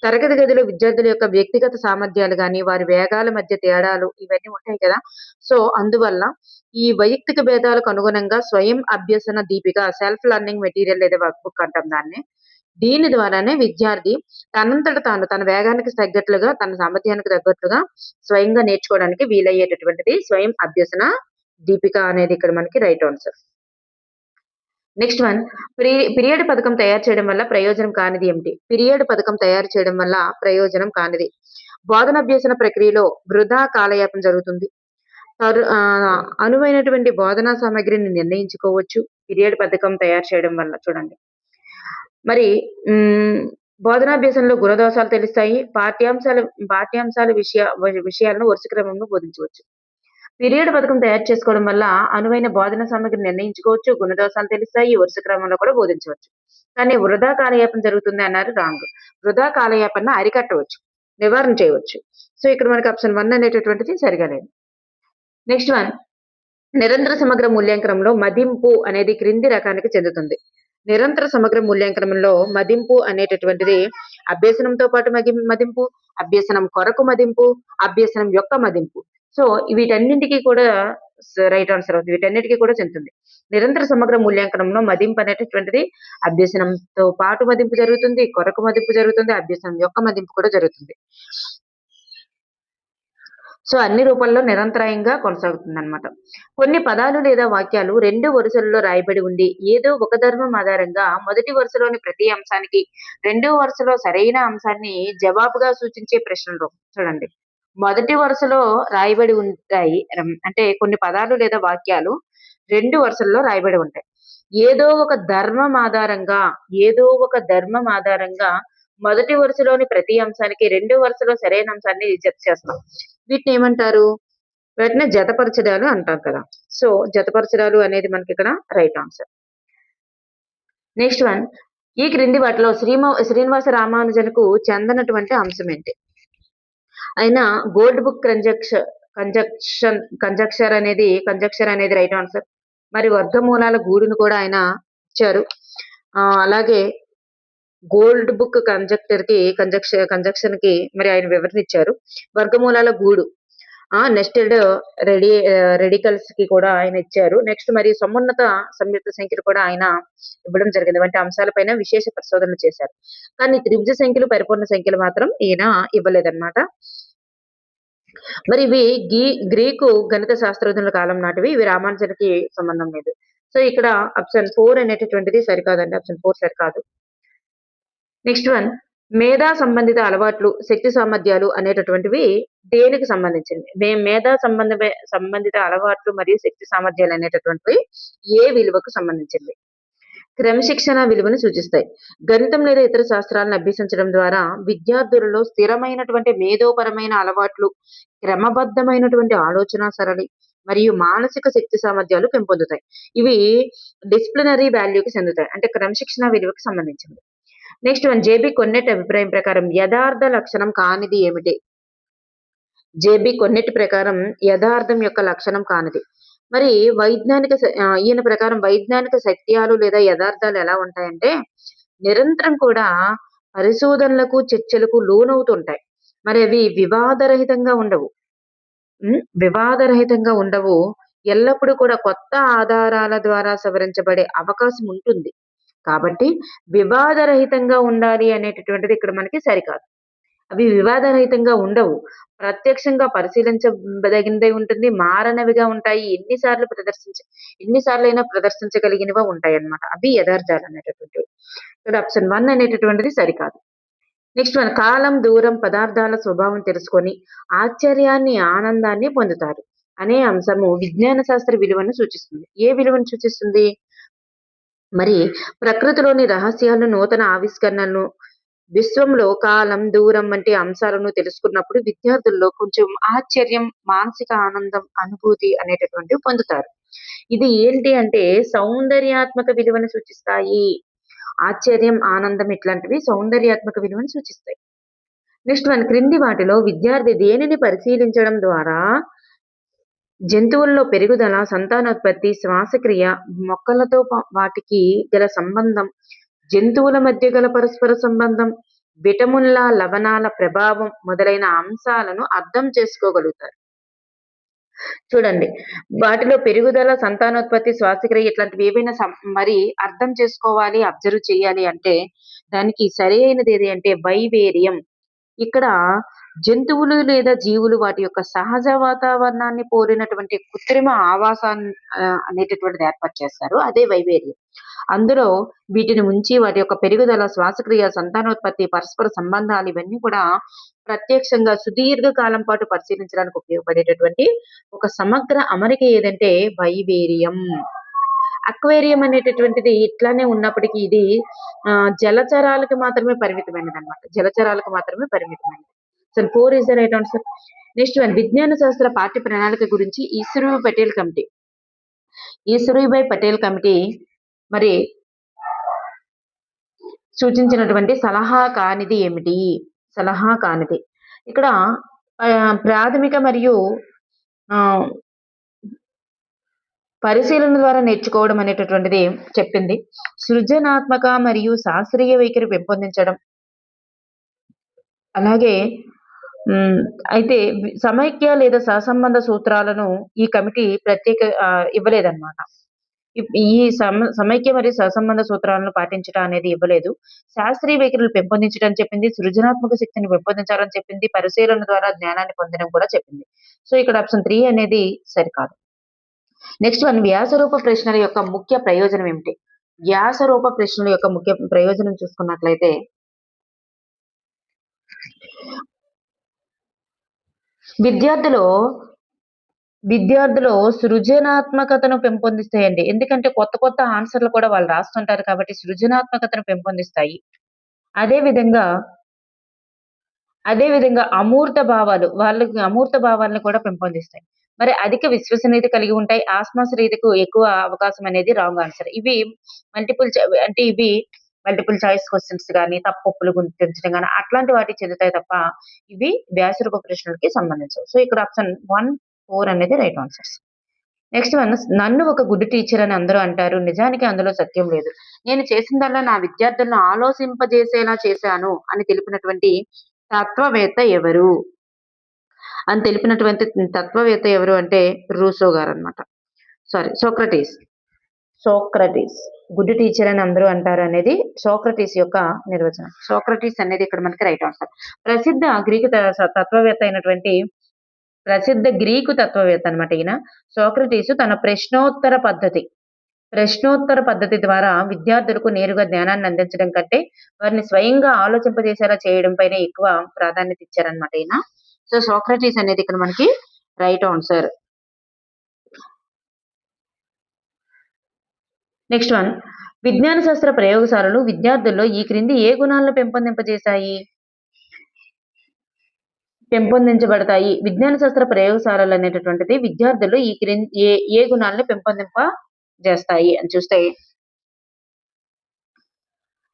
తరగతి గదిలో విద్యార్థుల యొక్క వ్యక్తిగత సామర్థ్యాలు గాని, వారి వేగాల మధ్య తేడాలు ఇవన్నీ ఉంటాయి కదా. సో అందువల్ల ఈ వైయక్తిక భేదాలకు అనుగుణంగా స్వయం అభ్యసన దీపిక, సెల్ఫ్ లెర్నింగ్ మెటీరియల్ లేదా వర్క్ బుక్ అంటాం దాన్ని. దీని ద్వారానే విద్యార్థి తనంతట తాను తన వేగానికి తగ్గట్లుగా, తన సామర్థ్యానికి తగ్గట్లుగా స్వయంగా నేర్చుకోవడానికి వీలయ్యేటటువంటిది స్వయం అభ్యసన దీపిక అనేది ఇక్కడ మనకి right answer. Next one, period పథకం తయారు చేయడం వల్ల ప్రయోజనం కానిది ఏమిటి? పీరియడ్ పథకం తయారు చేయడం వల్ల ప్రయోజనం కానిది. బోధనాభ్యసన ప్రక్రియలో వృధా కాలయాపన జరుగుతుంది. అనువైనటువంటి బోధనా సామగ్రిని నిర్ణయించుకోవచ్చు పీరియడ్ పథకం తయారు చేయడం వల్ల. చూడండి, మరి బోధనాభ్యాసంలో గుణదోషాలు తెలుస్తాయి. పాఠ్యాంశాల విషయాలను వరుస క్రమంలో బోధించవచ్చు. పీరియడ్ పథకం తయారు చేసుకోవడం వల్ల అనువైన బోధన సామగ్రిని నిర్ణయించుకోవచ్చు, గుణదోషాలు తెలుస్తాయి, వరుస క్రమంలో కూడా బోధించవచ్చు. కానీ వృధా కాలయాపన జరుగుతుంది అన్నారు రాంగ్. వృధా కాలయాపన అరికట్టవచ్చు, నివారణ చేయవచ్చు. సో ఇక్కడ మనకి ఆప్షన్ 1 అనేటటువంటిది సరిగా లేదు. నెక్స్ట్ వన్, నిరంతర సమగ్ర మూల్యాంకనంలో మదింపు అనేది క్రింది రకానికి చెందుతుంది. నిరంతర సమగ్ర మూల్యాంకనంలో మదింపు అనేటటువంటిది అభ్యసనంతో పాటు మదింపు, అభ్యసనం కొరకు మదింపు, అభ్యసనం యొక్క మదింపు. సో వీటన్నింటికి కూడా రైట్ ఆన్సర్ అవుతుంది. వీటన్నిటికీ కూడా చెందుతుంది. నిరంతర సమగ్ర మూల్యాంకనంలో మదింపు అనేటటువంటిది అభ్యసనంతో పాటు మదింపు జరుగుతుంది, కొరకు మదింపు జరుగుతుంది, అభ్యసనం యొక్క మదింపు కూడా జరుగుతుంది. సో అన్ని రూపాల్లో నిరంతరాయంగా కొనసాగుతుందన్నమాట. కొన్ని పదాలు లేదా వాక్యాలు 2 వరుసలలో రాయబడి ఉండి, ఏదో ఒక ధర్మం ఆధారంగా మొదటి వరుసలోని ప్రతి అంశానికి, రెండో వరుసలో సరైన అంశాన్ని జవాబుగా సూచించే ప్రశ్నలు. చూడండి. మొదటి వరుసలో రాయబడి ఉంటాయి. అంటే కొన్ని పదాలు లేదా వాక్యాలు 2 వరుసల్లో రాయబడి ఉంటాయి. ఏదో ఒక ధర్మం ఆధారంగా, ఏదో ఒక ధర్మం ఆధారంగా మొదటి వరుసలోని ప్రతి అంశానికి, రెండో వరుసలో సరైన అంశాన్ని జత చేస్తాం. వీటినేమంటారు? వాటిని జతపరచడాలు అంటాం కదా! సో, జతపరచడాలు అనేది మనకిక్కడ రైట్ ఆన్సర్. Next one. ఈ క్రింది వాటిలో శ్రీనివాస రామానుజన్‌కు చెందనటువంటి అంశమేంటి? ఆయన గోల్డ్ బుక్ కంజక్చర్ అనేది రైట్ ఆన్సర్. మరి వర్గమూలాల గూడును కూడా ఆయన ఇచ్చారు. అలాగే గోల్డ్ బుక్ కంజక్షన్‌కి మరి ఆయన వివరణ ఇచ్చారు. వర్గమూలాల గూడు, నెస్టెడ్ రెడికల్స్ కి కూడా ఆయన ఇచ్చారు. నెక్స్ట్ మరి సమున్నత సంయుక్త సంఖ్యలు కూడా ఆయన ఇవ్వడం జరిగింది. వంటి అంశాలపైన విశేష పరిశోధనలు చేశారు. కానీ త్రిభుజ సంఖ్యలు, పరిపూర్ణ సంఖ్యలు మాత్రం ఈయన ఇవ్వలేదన్నమాట. మరి ఇవి గ్రీకు గణిత శాస్త్రజ్ఞుల కాలం నాటివి. ఇవి రామానుజన్‌కి సంబంధం లేదు. సో ఇక్కడ ఆప్షన్ 4 అనేటటువంటిది సరికాదండి. ఆప్షన్ 4 సరికాదు. Next one. మేధా సంబంధిత అలవాట్లు, శక్తి సామర్థ్యాలు అనేటటువంటివి దేనికి సంబంధించింది? మేధా సంబంధిత అలవాట్లు మరియు శక్తి సామర్థ్యాలు అనేటటువంటివి ఏ విలువకు సంబంధించింది? క్రమశిక్షణ విలువను సూచిస్తాయి. గణితం లేదా ఇతర శాస్త్రాలను అభ్యసించడం ద్వారా విద్యార్థులలో స్థిరమైనటువంటి మేధోపరమైన అలవాట్లు, క్రమబద్ధమైనటువంటి ఆలోచన సరళి మరియు మానసిక శక్తి సామర్థ్యాలు పెంపొందుతాయి. ఇవి డిసిప్లినరీ వాల్యూకి చెందుతాయి. అంటే క్రమశిక్షణ విలువకు సంబంధించింది. Next one. జేబీ కొన్నెట్ అభిప్రాయం ప్రకారం యథార్థ లక్షణం కానిది ఏమిటి? జేబీ కొన్నెట్ ప్రకారం యథార్థం యొక్క లక్షణం కానిది. మరి ఈయన ప్రకారం వైజ్ఞానిక సత్యాలు లేదా యథార్థాలు ఎలా ఉంటాయంటే, నిరంతరం కూడా పరిశోధనలకు, చర్చలకు లోనవుతుంటాయి. మరి అవి వివాదరహితంగా ఉండవు. వివాదరహితంగా ఉండవు. ఎల్లప్పుడూ కూడా కొత్త ఆధారాల ద్వారా సవరించబడే అవకాశం ఉంటుంది. కాబట్టి వివాదరహితంగా ఉండాలి అనేటటువంటిది ఇక్కడ మనకి సరికాదు. అవి వివాదరహితంగా ఉండవు. ప్రత్యక్షంగా పరిశీలించదగినదై ఉంటుంది. మారనివిగా ఉంటాయి. ఎన్నిసార్లైనా ప్రదర్శించగలిగినవిగా ఉంటాయన్నమాట. అవి యథార్థాలు అనేటటువంటివి. ఇక్కడ ఆప్షన్ 1 అనేటటువంటిది సరికాదు. Next one. కాలం, దూరం, పదార్థాల స్వభావం తెలుసుకొని ఆశ్చర్యాన్ని, ఆనందాన్ని పొందుతారు అనే అంశము విజ్ఞాన శాస్త్ర విలువను సూచిస్తుంది. ఏ విలువను సూచిస్తుంది? మరి ప్రకృతిలోని రహస్యాలను, నూతన ఆవిష్కరణలను, విశ్వంలో కాలం, దూరం వంటి అంశాలను తెలుసుకున్నప్పుడు విద్యార్థుల్లో కొంచెం ఆశ్చర్యం, మానసిక ఆనందం, అనుభూతి అనేటటువంటివి పొందుతారు. ఇది ఏంటి అంటే సౌందర్యాత్మక విలువను సూచిస్తాయి. ఆశ్చర్యం, ఆనందం ఇట్లాంటివి సౌందర్యాత్మక విలువను సూచిస్తాయి. Next one. క్రింది వాటిలో విద్యార్థి దేనిని పరిశీలించడం ద్వారా జంతువుల్లో పెరుగుదల, సంతానోత్పత్తి, శ్వాసక్రియ, మొక్కలతో వాటికి గల సంబంధం, జంతువుల మధ్య గల పరస్పర సంబంధం, విటమిన్ల, లవణాల ప్రభావం మొదలైన అంశాలను అర్థం చేసుకోగలుగుతారు. చూడండి. వాటిలో పెరుగుదల, సంతానోత్పత్తి, శ్వాసక్రియ ఇట్లాంటివి ఏవైనా మరి అర్థం చేసుకోవాలి, అబ్జర్వ్ చేయాలి అంటే దానికి సరైనది ఏది అంటే వైవేరియం. ఇక్కడ జంతువులు లేదా జీవులు వాటి యొక్క సహజ వాతావరణాన్ని పోలినటువంటి కృత్రిమ ఆవాసాన్ని అనేటటువంటిది ఏర్పాటు చేస్తారు. అదే వైవేరియం. అందులో వీటిని ఉంచి వాటి యొక్క పెరుగుదల, శ్వాసక్రియ, సంతానోత్పత్తి, పరస్పర సంబంధాలు ఇవన్నీ కూడా ప్రత్యక్షంగా సుదీర్ఘ కాలం పాటు పరిశీలించడానికి ఉపయోగపడేటటువంటి ఒక సమగ్ర అమరిక ఏదంటే వైవేరియం. అక్వేరియం అనేటటువంటిది ఇట్లానే ఉన్నప్పటికీ ఇది జలచరాలకు మాత్రమే పరిమితమైనదన్నమాట. జలచరాలకు మాత్రమే పరిమితమైనది. So 4 is the right answer. Next one. విజ్ఞాన శాస్త్ర పాఠ్య ప్రణాళిక గురించి ఈశ్వరీభాయ్ పటేల్ కమిటీ మరి సూచించినటువంటి సలహా కానిది ఏమిటి? సలహా కానిది. ఇక్కడ ప్రాథమిక మరియు పరిశీలన ద్వారా నేర్చుకోవడం అనేటటువంటిది చెప్పింది. సృజనాత్మక మరియు శాస్త్రీయ వైఖరి పెంపొందించడం. అలాగే అయితే సమైక్య లేదా సహసంబంధ సూత్రాలను ఈ కమిటీ ఇవ్వలేదన్నమాట. ఈ సమైక్య మరియు సహసంబంధ సూత్రాలను పాటించడం అనేది ఇవ్వలేదు. శాస్త్రీయ వైఖరులు పెంపొందించడం చెప్పింది. సృజనాత్మక శక్తిని పెంపొందించాలని చెప్పింది. పరిశీలన ద్వారా జ్ఞానాన్ని పొందడం కూడా చెప్పింది. సో, ఇక్కడ ఆప్షన్ 3 అనేది సరికాదు. నెక్స్ట్ వన్, వ్యాసరూప ప్రశ్నల యొక్క ముఖ్య ప్రయోజనం ఏమిటి? వ్యాసరూప ప్రశ్నల యొక్క ముఖ్య ప్రయోజనం చూసుకున్నట్లయితే విద్యార్థులో సృజనాత్మకతను పెంపొందిస్తాయండి. ఎందుకంటే కొత్త కొత్త ఆన్సర్‌లు కూడా వాళ్ళు రాస్తుంటారు కాబట్టి సృజనాత్మకతను పెంపొందిస్తాయి. అదే విధంగా అమూర్త భావాలు, వాళ్ళకి అమూర్త భావాలను కూడా పెంపొందిస్తాయి. మరి అధిక విశ్వసనీయత కలిగి ఉంటాయి. ఆత్మశ్రీతకు ఎక్కువ అవకాశం అనేది రాంగ్ ఆన్సర్. ఇవి మల్టిపుల్ చాయిస్ క్వెషన్స్ గాని, తప్పొప్పులు గుర్తించడం గాని అట్లాంటి వాటికి చెందుతాయి తప్ప ఇవి వ్యాసరూప ప్రశ్నలకి సంబంధించవు. సో, ఇక్కడ ఆప్షన్ 1, 4 అనేది రైట్ ఆన్సర్స్. నెక్స్ట్ వన్, నన్ను ఒక గుడ్ టీచర్ అని అందరూ అంటారు. నిజానికి అందులో సత్యం లేదు. నేను చేసిందల్లా నా విద్యార్థులను ఆలోచింపజేసేలా చేశాను అని తెలిపినటువంటి తత్వవేత్త ఎవరు? అంటే రూసో గారన్నమాట. సోక్రటీస్. గుడ్ టీచర్ అని అందరూ అంటారు అనేది సోక్రటీస్ యొక్క నిర్వచనం. సోక్రటీస్ అనేది ఇక్కడ మనకి రైట్ ఆన్సర్. ప్రసిద్ధ గ్రీకు తత్వవేత్త అన్నమాట ఈయన. సోక్రటీసు తన ప్రశ్నోత్తర పద్ధతి ద్వారా విద్యార్థులకు నేరుగా జ్ఞానాన్ని అందించడం కంటే వారిని స్వయంగా ఆలోచింపజేసేలా చేయడం పైన ఎక్కువ ప్రాధాన్యత ఇచ్చారన్నమాట ఈయన. సో, సోక్రటీస్ అనేది ఇక్కడ మనకి రైట్ ఆన్సర్. నెక్స్ట్ వన్, విజ్ఞాన శాస్త్ర ప్రయోగశాలలు విద్యార్థుల్లో ఈ క్రింది ఏ గుణాలను పెంపొందించబడతాయి? విజ్ఞాన శాస్త్ర ప్రయోగశాలలు అనేటటువంటిది విద్యార్థుల్లో ఈ క్రింది ఏ గుణాలను పెంపొందింపజేస్తాయి అని చూస్తే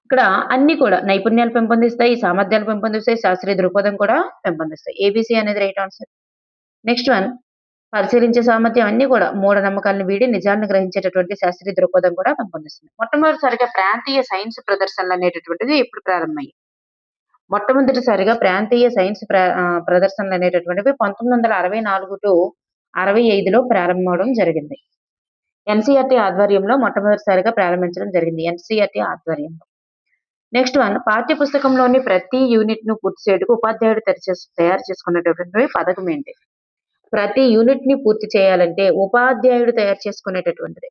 ఇక్కడ అన్ని కూడా నైపుణ్యాలు పెంపొందిస్తాయి, సామర్థ్యాలు పెంపొందిస్తాయి, శాస్త్రీయ దృక్పథం కూడా పెంపొందిస్తాయి. ఏబీసీ అనేది రైట్ ఆన్సర్. నెక్స్ట్ వన్, పరిశీలించే సామర్థ్యం అన్ని కూడా మూఢనమ్మకాలను వీడి నిజాలను గ్రహించేటటువంటి శాస్త్రీయ దృక్పథం కూడా పెంపొందిస్తుంది. మొట్టమొదటిసారిగా ప్రాంతీయ సైన్స్ ప్రదర్శనలు అనేటటువంటిది ఎప్పుడు ప్రారంభమయ్యాయి? మొట్టమొదటిసారిగా ప్రాంతీయ సైన్స్ ప్రదర్శనలు అనేటటువంటివి 1964 to 65లో ప్రారంభమవడం జరిగింది. ఎన్సీఆర్టీ ఆధ్వర్యంలో మొట్టమొదటిసారిగా ప్రారంభించడం జరిగింది. ఎన్సీఆర్టీ ఆధ్వర్యంలో. నెక్స్ట్ వన్, పాఠ్య పుస్తకంలోని ప్రతి యూనిట్ ను పూర్తి చేయడానికి ఉపాధ్యాయుడు తయారు చేసుకునేటటువంటి పథకం ఏంటి? ప్రతి యూనిట్ ని పూర్తి చేయాలంటే ఉపాధ్యాయుడు తయారు చేసుకునేటటువంటిది.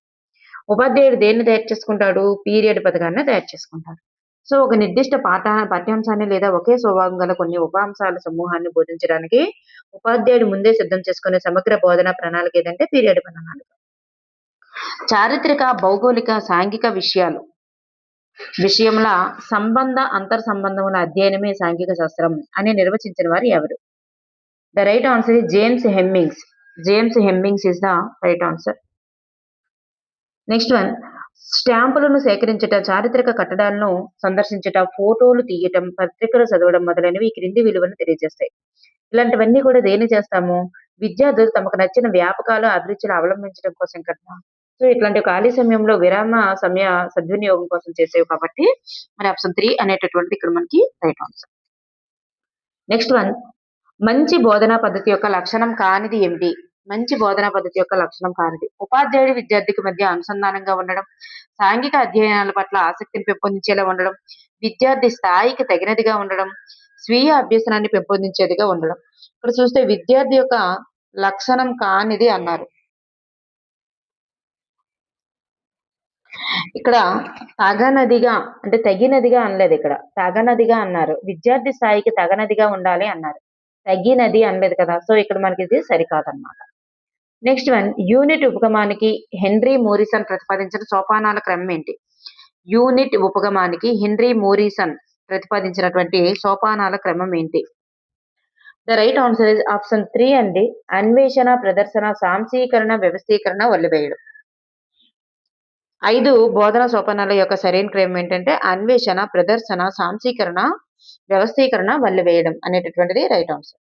ఉపాధ్యాయుడు దేన్ని తయారు చేసుకుంటాడు? పీరియడ్ పథకాన్ని తయారు చేసుకుంటాడు. సో, ఒక నిర్దిష్ట పాఠ్యాంశాన్ని లేదా ఒకే స్వభావం గల కొన్ని ఉపాంశాల సమూహాన్ని బోధించడానికి ఉపాధ్యాయుడు ముందే సిద్ధం చేసుకునే సమగ్ర బోధనా ప్రణాళిక ఏదంటే పీరియడ్ ప్రణాళిక. చారిత్రక, భౌగోళిక, సాంఘిక విషయంలో సంబంధ అంతర్ సంబంధముల అధ్యయనమే సాంఘిక శాస్త్రం అని నిర్వచించిన వారు ఎవరు? The right answer is James Hemmings. James Hemmings is the right answer. Next one, స్టాంపులను సేకరించట, చారిత్రక కట్టడాలను సందర్శించట, ఫోటోలు తీయటం, పత్రికలు చదవడం మొదలైనవి ఈ క్రింది విలువలను తెలియజేస్తాయి. ఇలాంటివన్నీ కూడా దేన్ని చేస్తాము? విద్యార్థులు తమకు నచ్చిన వ్యాపకాలు, అభిరుచులు అవలంబించడం కోసం కదా. సో, ఇట్లాంటి ఖాళీ సమయంలో విరామ సమయ సద్వినియోగం కోసం చేసేవి కాబట్టి మరి ఆప్షన్ 3 అనేటటువంటిది ఇక్కడ మనకి రైట్ ఆన్సర్. నెక్స్ట్ వన్, మంచి బోధనా పద్ధతి యొక్క లక్షణం కానిది ఏమిటి? మంచి బోధనా పద్ధతి యొక్క లక్షణం కానిది ఉపాధ్యాయుడి విద్యార్థికి మధ్య అనుసంధానంగా ఉండడం, సాంఘిక అధ్యయనాల పట్ల ఆసక్తిని పెంపొందించేలా ఉండడం, విద్యార్థి స్థాయికి తగినదిగా ఉండడం, స్వీయ అభ్యసనాన్ని పెంపొందించేదిగా ఉండడం. ఇక్కడ చూస్తే విద్యార్థి యొక్క లక్షణం కానిది అన్నారు. ఇక్కడ తగనదిగా అంటే తగినదిగా అనలేదు. ఇక్కడ తగనదిగా అన్నారు. విద్యార్థి స్థాయికి తగనదిగా ఉండాలి అన్నారు. తగినది అనలేదు కదా. సో, ఇక్కడ మనకి ఇది సరికాదన్నమాట. నెక్స్ట్ వన్, యూనిట్ ఉపగమానికి హెన్రీ మోరిసన్ ప్రతిపాదించిన సోపానాల క్రమం ఏంటి? యూనిట్ ఉపగమానికి హెన్రీ మోరిసన్ ప్రతిపాదించినటువంటి సోపానాల క్రమం ఏంటి? The right answer is option 3 అండి. అన్వేషణ, ప్రదర్శన, సాంశీకరణ, వ్యవస్థీకరణ, వల్లివేయడం. 5 బోధన సోపానాల యొక్క సరైన క్రమం ఏంటంటే అన్వేషణ, ప్రదర్శన, సాంశీకరణ, వ్యవస్థీకరణ, వల్లివేయడం అనేటటువంటిది రైట్ ఆన్సర్.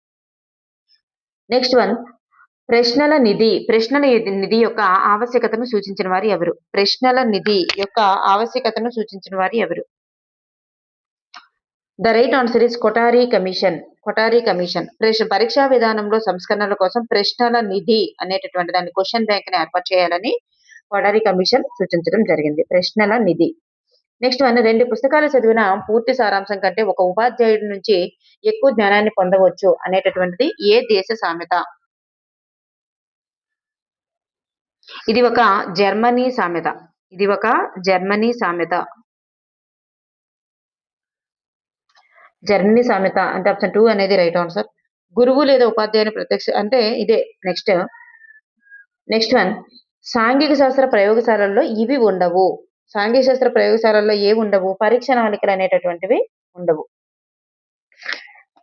నెక్స్ట్ వన్, ప్రశ్నల నిధి యొక్క ఆవశ్యకతను సూచించిన వారు ఎవరు? ప్రశ్నల నిధి యొక్క ఆవశ్యకతను సూచించిన వారు ఎవరు? The right answer is Kothari commission. పరీక్షా విధానంలో సంస్కరణల కోసం ప్రశ్నల నిధి అనేటటువంటి దాన్ని క్వశ్చన్ బ్యాంక్ ని ఏర్పాటు చేయాలని కొడారి కమిషన్ సూచించడం జరిగింది. ప్రశ్నల నిధి. నెక్స్ట్ వన్, 2 పుస్తకాలు చదివిన పూర్తి సారాంశం కంటే ఒక ఉపాధ్యాయుడి నుంచి ఎక్కువ జ్ఞానాన్ని పొందవచ్చు అనేటటువంటిది ఏ దేశ సామెత? ఇది ఒక జర్మనీ సామెత. ఇది ఒక జర్మనీ సామెత. జర్మనీ సామెత అంటే ఆప్షన్ 2 అనేది రైట్ ఆన్సర్. గురువు లేదా ఉపాధ్యాయుని ప్రత్యక్ష అంటే ఇదే. నెక్స్ట్ వన్, సాంఘిక శాస్త్ర ప్రయోగశాలల్లో ఇవి ఉండవు. సాంఘిక శాస్త్ర ప్రయోగశాలల్లో ఏవి ఉండవు? పరీక్ష నాళికలు అనేటటువంటివి ఉండవు.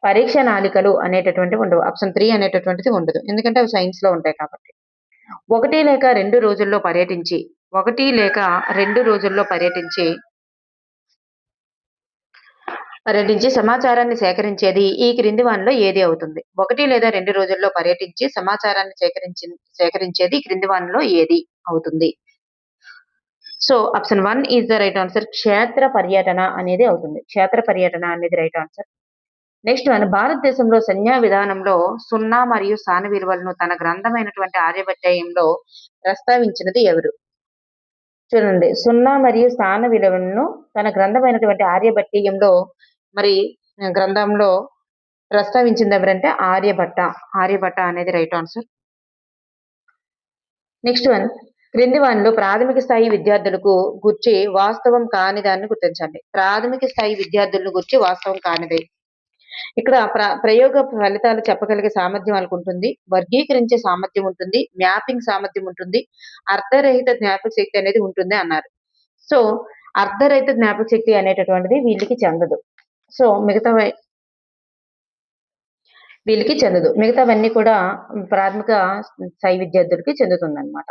పరీక్ష నాళికలు అనేటటువంటివి ఉండవు. ఆప్షన్ 3 అనేటటువంటిది ఉండదు. ఎందుకంటే అవి సైన్స్ లో ఉంటాయి కాబట్టి. 1 లేక 2 రోజుల్లో పర్యటించి సమాచారాన్ని సేకరించేది ఈ క్రింది వానిలో ఏది అవుతుంది? 1 లేదా 2 రోజుల్లో పర్యటించి సమాచారాన్ని సేకరించేది ఈ క్రింది వానిలో ఏది అవుతుంది? So option 1 is the right answer. క్షేత్ర పర్యటన అనేది అవుతుంది. క్షేత్ర పర్యటన అనేది రైట్ ఆన్సర్. నెక్స్ట్ వన్, భారతదేశంలో సంజ్ఞా విధానంలో 0 మరియు స్థాన విలువలను తన గ్రంథమైనటువంటి ఆర్యభట్టీయంలో ప్రస్తావించినది ఎవరు? చూడండి, 0 మరియు స్థాన విలువలను తన గ్రంథమైనటువంటి ఆర్యభట్టీయంలో గ్రంథంలో ప్రస్తావించింది ఎవరంటే ఆర్యభట్ట. ఆర్యభట్ట అనేది రైట్ ఆన్సర్. నెక్స్ట్ వన్, క్రింది వానిలో ప్రాథమిక స్థాయి విద్యార్థులకు గుర్చి వాస్తవం కాని దాన్ని గుర్తించండి. ప్రాథమిక స్థాయి విద్యార్థులను గుర్చి వాస్తవం కానిది. ఇక్కడ ప్రయోగ ఫలితాలు చెప్పగలిగే సామర్థ్యం వాళ్ళకు ఉంటుంది, వర్గీకరించే సామర్థ్యం ఉంటుంది, మ్యాపింగ్ సామర్థ్యం ఉంటుంది, అర్ధరహిత జ్ఞాపక శక్తి అనేది ఉంటుంది అన్నారు. సో అర్ధరహిత జ్ఞాపక శక్తి అనేటటువంటిది వీళ్ళకి చెందదు. సో వీళ్ళకి చెందదు. మిగతావన్నీ కూడా ప్రాథమిక స్థాయి విద్యార్థులకి చెందుతుందన్నమాట.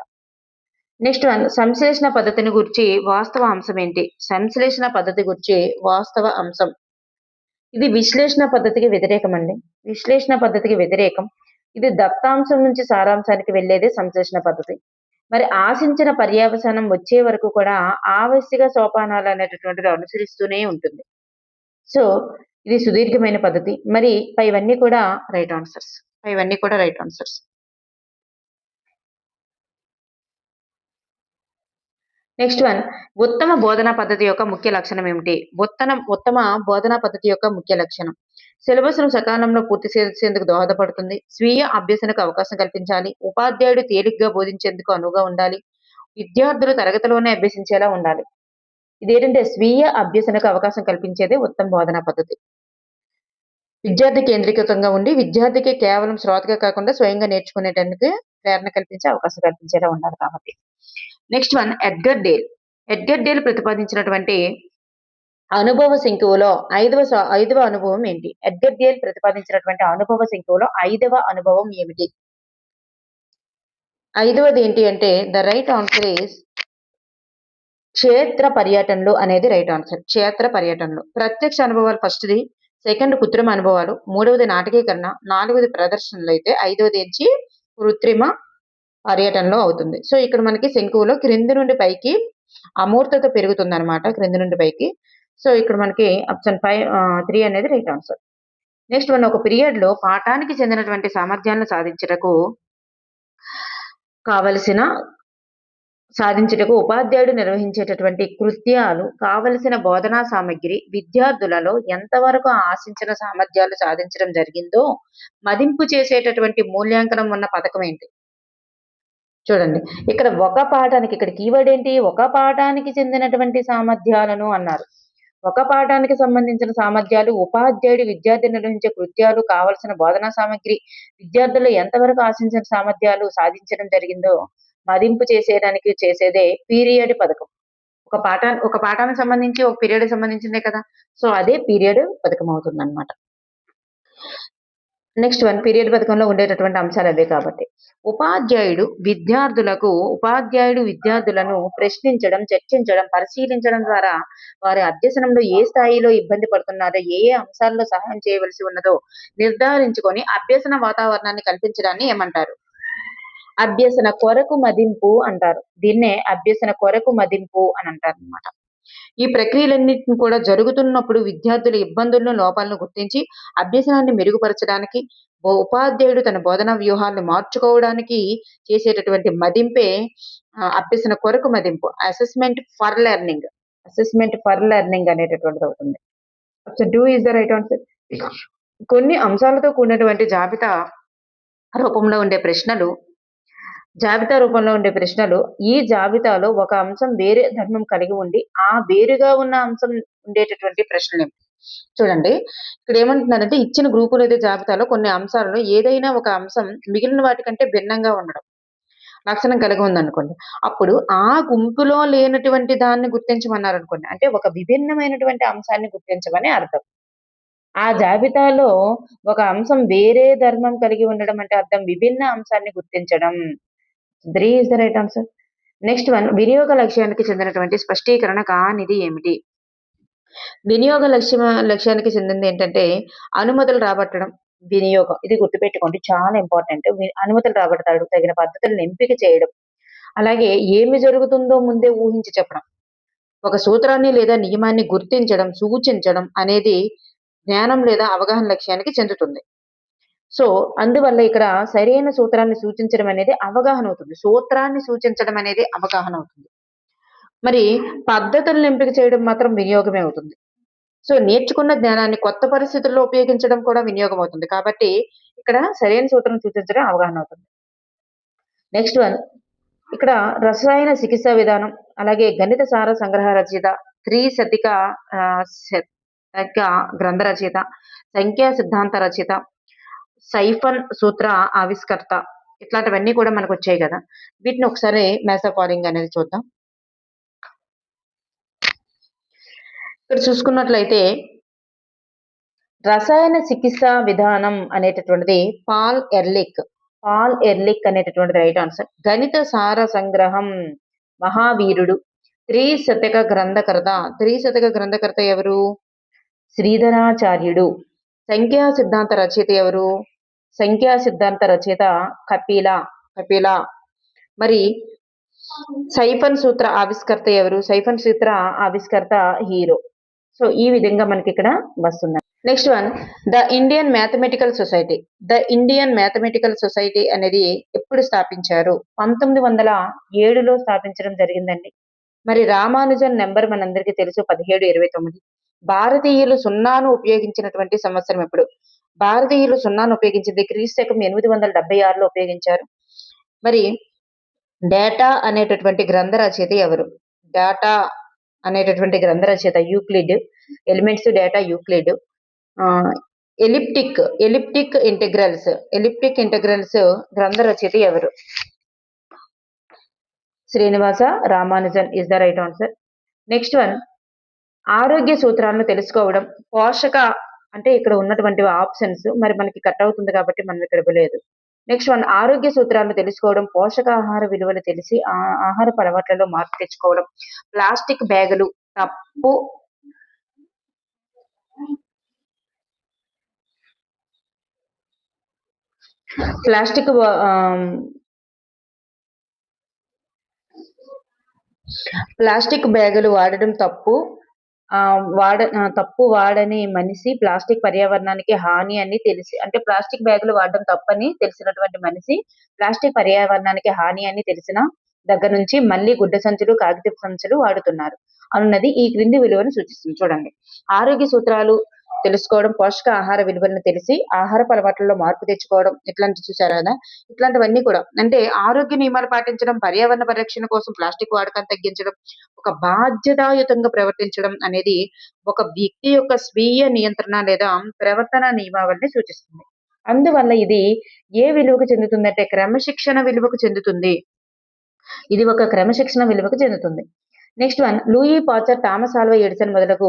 నెక్స్ట్ వన్, సంశ్లేషణ పద్ధతిని గురించి వాస్తవ అంశం ఏంటి? సంశ్లేషణ పద్ధతి గురించి వాస్తవ అంశం. ఇది విశ్లేషణ పద్ధతికి వ్యతిరేకం అండి. విశ్లేషణ పద్ధతికి వ్యతిరేకం. ఇది దత్తాంశం నుంచి సారాంశానికి వెళ్ళేదే సంశ్లేషణ పద్ధతి. మరి ఆశించిన పర్యవసానం వచ్చే వరకు కూడా ఆవశ్యక సోపానాలు అనేటటువంటిది అనుసరిస్తూనే ఉంటుంది. సో ఇది సుదీర్ఘమైన పద్ధతి. మరి పైవన్నీ కూడా రైట్ ఆన్సర్స్. నెక్స్ట్ వన్, ఉత్తమ బోధనా పద్ధతి యొక్క ముఖ్య లక్షణం ఏమిటి? ఉత్తమ బోధనా పద్ధతి యొక్క ముఖ్య లక్షణం సిలబస్ ను సకాలంలో పూర్తి చేసేందుకు దోహదపడుతుంది, స్వీయ అభ్యసనకు అవకాశం కల్పించాలి, ఉపాధ్యాయుడు తేలిగ్గా బోధించేందుకు అనువుగా ఉండాలి, విద్యార్థులు తరగతిలోనే అభ్యసించేలా ఉండాలి. ఇదేంటంటే స్వీయ అభ్యసనకు అవకాశం కల్పించేదే ఉత్తమ బోధనా పద్ధతి. విద్యార్థి కేంద్రీకృతంగా ఉండి విద్యార్థికి కేవలం శ్రోతగా కాకుండా స్వయంగా నేర్చుకునేటందుకు ప్రేరణ కల్పించే అవకాశం కల్పించేలా ఉండాలి కాబట్టి. నెక్స్ట్ వన్, ఎడ్గర్ డేల్ ప్రతిపాదించినటువంటి అనుభవ శంకువులో ఐదవ అనుభవం ఏంటి? ఎడ్గర్ డేల్ ప్రతిపాదించినటువంటి అనుభవ శంకువులో 5వ అనుభవం ఏమిటి? 5వది ఏంటి అంటే ద రైట్ ఆన్సర్ ఈస్ క్షేత్ర పర్యటనలు అనేది రైట్ ఆన్సర్. క్షేత్ర పర్యటనలు. ప్రత్యక్ష అనుభవాలు ఫస్ట్ది, సెకండ్ కృత్రిమ అనుభవాలు, 3వది నాటకీకరణ, 4వది ప్రదర్శనలు అయితే 5వది ఏంచి కృత్రిమ పర్యటనలో అవుతుంది. సో ఇక్కడ మనకి శంకువులో క్రింది నుండి పైకి అమూర్తత పెరుగుతుంది అనమాట. క్రింది నుండి పైకి. సో ఇక్కడ మనకి ఆప్షన్ 3 అనేది రైట్ ఆన్సర్. నెక్స్ట్ వన్, ఒక పీరియడ్ లో పాఠానికి చెందినటువంటి సామర్థ్యాలను సాధించుటకు ఉపాధ్యాయుడు నిర్వహించేటటువంటి కృత్యాలు, కావలసిన బోధనా సామగ్రి విద్యార్థులలో ఎంతవరకు ఆశించిన సామర్థ్యాలు సాధించడం జరిగిందో మదింపు చేసేటటువంటి మూల్యాంకనం ఉన్న పథకం ఏంటి? చూడండి, ఇక్కడ ఒక పాఠానికి, ఇక్కడ కీవర్డ్ ఏంటి? ఒక పాఠానికి చెందినటువంటి సామర్థ్యాలను అన్నారు. ఒక పాఠానికి సంబంధించిన సామర్థ్యాలు, ఉపాధ్యాయుడు విద్యార్థి నిర్వహించే కృత్యాలు, కావలసిన బోధనా సామగ్రి విద్యార్థులు ఎంతవరకు ఆశించిన సామర్థ్యాలు సాధించడం జరిగిందో మదింపు చేసేయడానికి చేసేదే పీరియడ్ పథకం. ఒక పాఠానికి సంబంధించి ఒక పీరియడ్ సంబంధించిందే కదా. సో అదే పీరియడ్ పథకం అవుతుంది అనమాట. నెక్స్ట్ వన్, పీరియడ్ పథకంలో ఉండేటటువంటి అంశాలు అవే కాబట్టి. ఉపాధ్యాయుడు విద్యార్థులను ప్రశ్నించడం, చర్చించడం, పరిశీలించడం ద్వారా వారి అభ్యసనంలో ఏ స్థాయిలో ఇబ్బంది పడుతున్నారో, ఏ అంశాల్లో సహాయం చేయవలసి ఉన్నదో నిర్ధారించుకొని అభ్యసన వాతావరణాన్ని కల్పించడాన్ని ఏమంటారు? అభ్యసన కొరకు మదింపు అంటారు. దీన్నే అభ్యసన కొరకు మదింపు అని అంటారు అనమాట. ఈ ప్రక్రియలన్నింటిని కూడా జరుగుతున్నప్పుడు విద్యార్థుల ఇబ్బందులను, లోపాలను గుర్తించి అభ్యసనాన్ని మెరుగుపరచడానికి, ఉపాధ్యాయుడు తన బోధనా వ్యూహాలను మార్చుకోవడానికి చేసేటటువంటి మదింపే అభ్యసన కొరకు మదింపు. Assessment for learning. Assessment for learning అనేటటువంటిది అవుతుంది. So do is the right answer. కొన్ని అంశాలతో కూడినటువంటి రూపంలో ఉండే ప్రశ్నలు జాబితా రూపంలో ఉండే ప్రశ్నలు, ఈ జాబితాలో ఒక అంశం వేరే ధర్మం కలిగి ఉండి ఆ వేరుగా ఉన్న అంశం ఉండేటటువంటి ప్రశ్నలు. చూడండి, ఇక్కడ ఏమంటున్నారంటే ఇచ్చిన గ్రూపు లేదా జాబితాలో కొన్ని అంశాలను ఏదైనా ఒక అంశం మిగిలిన వాటికంటే భిన్నంగా ఉండడం లక్షణం కలిగి ఉందనుకోండి, అప్పుడు ఆ గుంపులో లేనటువంటి దాన్ని గుర్తించమన్నారు అనుకోండి, అంటే ఒక విభిన్నమైనటువంటి అంశాన్ని గుర్తించమని అర్థం. ఆ జాబితాలో ఒక అంశం వేరే ధర్మం కలిగి ఉండడం అంటే అర్థం విభిన్న అంశాన్ని గుర్తించడం. 3 is the right answer. Next one, వినియోగ లక్ష్యానికి చెందినటువంటి స్పష్టీకరణ కానిది ఏమిటి? వినియోగ లక్ష్యానికి చెందింది ఏంటంటే అనుమతులు రాబట్టడం. వినియోగం, ఇది గుర్తుపెట్టుకోండి, చాలా ఇంపార్టెంట్. అనుమతులు రాబడతాడు, తగిన పద్ధతులను ఎంపిక చేయడం, అలాగే ఏమి జరుగుతుందో ముందే ఊహించి చెప్పడం, ఒక సూత్రాన్ని లేదా నియమాన్ని గుర్తించడం, సూచించడం అనేది జ్ఞానం లేదా అవగాహన లక్ష్యానికి చెందుతుంది. సో అందువల్ల ఇక్కడ సరైన సూత్రాన్ని సూచించడం అనేది అవగాహన అవుతుంది. సూత్రాన్ని సూచించడం అనేది అవగాహన అవుతుంది. మరి పద్ధతులను ఎంపిక చేయడం మాత్రం వినియోగమే అవుతుంది. సో నేర్చుకున్న జ్ఞానాన్ని కొత్త పరిస్థితుల్లో ఉపయోగించడం కూడా వినియోగం అవుతుంది. కాబట్టి ఇక్కడ సరైన సూత్రం సూచించడం అవగాహన అవుతుంది. నెక్స్ట్ వన్, ఇక్కడ రసాయన చికిత్సా విధానం, అలాగే గణిత సార సంగ్రహ రచయిత, త్రిశతిక గ్రంథ రచయిత, సంఖ్యా సిద్ధాంత రచయిత, సైఫన్ సూత్ర ఆవిష్కర్త, ఇట్లాంటివన్నీ కూడా మనకు వచ్చాయి కదా. వీటిని ఒకసారి మెసోఫారింగ్ అనేది చూద్దాం. ఇక్కడ చూసుకున్నట్లయితే రసాయన చికిత్సా విధానం అనేటటువంటిది పాల్ ఎర్లిక్ అనేటటువంటిది రైట్ ఆన్సర్. గణిత సార సంగ్రహం మహావీరుడు. త్రిశతక గ్రంథకర్త ఎవరు? శ్రీధరాచార్యుడు. సంఖ్యా సిద్ధాంత రచయిత ఎవరు? సంఖ్యా సిద్ధాంత రచయిత కపిల. మరి సైఫన్ సూత్ర ఆవిష్కర్త ఎవరు? సైఫన్ సూత్ర ఆవిష్కర్త హీరో. సో ఈ విధంగా మనకి ఇక్కడ వస్తుంది. Next one, the Indian mathematical society అనేది ఎప్పుడు స్థాపించారు? 1907లో స్థాపించడం జరిగిందండి. మరి రామానుజన్ నెంబర్ మనందరికీ తెలుసు, 1729. భారతీయులు సున్నాను ఉపయోగించినటువంటి సంవత్సరం ఎప్పుడు? భారతీయులు సున్నాను ఉపయోగించింది క్రీస్తకం 876లో ఉపయోగించారు. మరి డేటా అనేటటువంటి గ్రంథ రచయిత ఎవరు? డేటా అనేటటువంటి గ్రంథ రచయిత Euclid. Elements data Euclid. Elliptic integrals గ్రంథ రచయిత ఎవరు? Srinivasa Ramanujan is the right answer. Next one, ఆరోగ్య సూత్రాలను తెలుసుకోవడం. పోషక అంటే ఇక్కడ ఉన్నటువంటి ఆప్షన్స్ మరి మనకి కట్ అవుతుంది కాబట్టి మనం ఇక్కడ ఇవ్వలేదు. నెక్స్ట్ వన్, ఆరోగ్య సూత్రాలను తెలుసుకోవడం, పోషకాహార విలువలు తెలిసి ఆహారపు అలవాట్లలో మార్పు తెచ్చుకోవడం. ప్లాస్టిక్ బ్యాగులు తప్పు. ప్లాస్టిక్ బ్యాగులు వాడడం తప్పు. వాడని మనిషి ప్లాస్టిక్ పర్యావరణానికి హాని అని తెలిసి, అంటే ప్లాస్టిక్ బ్యాగులు వాడడం తప్పని తెలిసినటువంటి మనిషి ప్లాస్టిక్ పర్యావరణానికి హాని అని తెలిసిన దగ్గర నుంచి మళ్ళీ గుడ్డ సంచులు, కాగితపు సంచులు వాడుతున్నారు అన్నది ఈ క్రింది విలువను సూచిస్తుంది. చూడండి, ఆరోగ్య సూత్రాలు తెలుసుకోవడం, పోషక ఆహార విలువలను తెలిసి ఆహారపు అలవాట్లలో మార్పు తెచ్చుకోవడం, ఇట్లాంటి చూసారా కదా, ఇట్లాంటివన్నీ కూడా అంటే ఆరోగ్య నియమాలు పాటించడం, పర్యావరణ పరిరక్షణ కోసం ప్లాస్టిక్ వాడకాన్ని తగ్గించడం, ఒక బాధ్యతాయుతంగా ప్రవర్తించడం అనేది ఒక వ్యక్తి యొక్క స్వీయ నియంత్రణ లేదా ప్రవర్తన నియమావళిని సూచిస్తుంది. అందువల్ల ఇది ఏ విలువకు చెందుతుందంటే క్రమశిక్షణ విలువకు చెందుతుంది. ఇది ఒక క్రమశిక్షణ విలువకు చెందుతుంది. Next one, Louis Pasteur, Thomas Alva Edison మొదలగు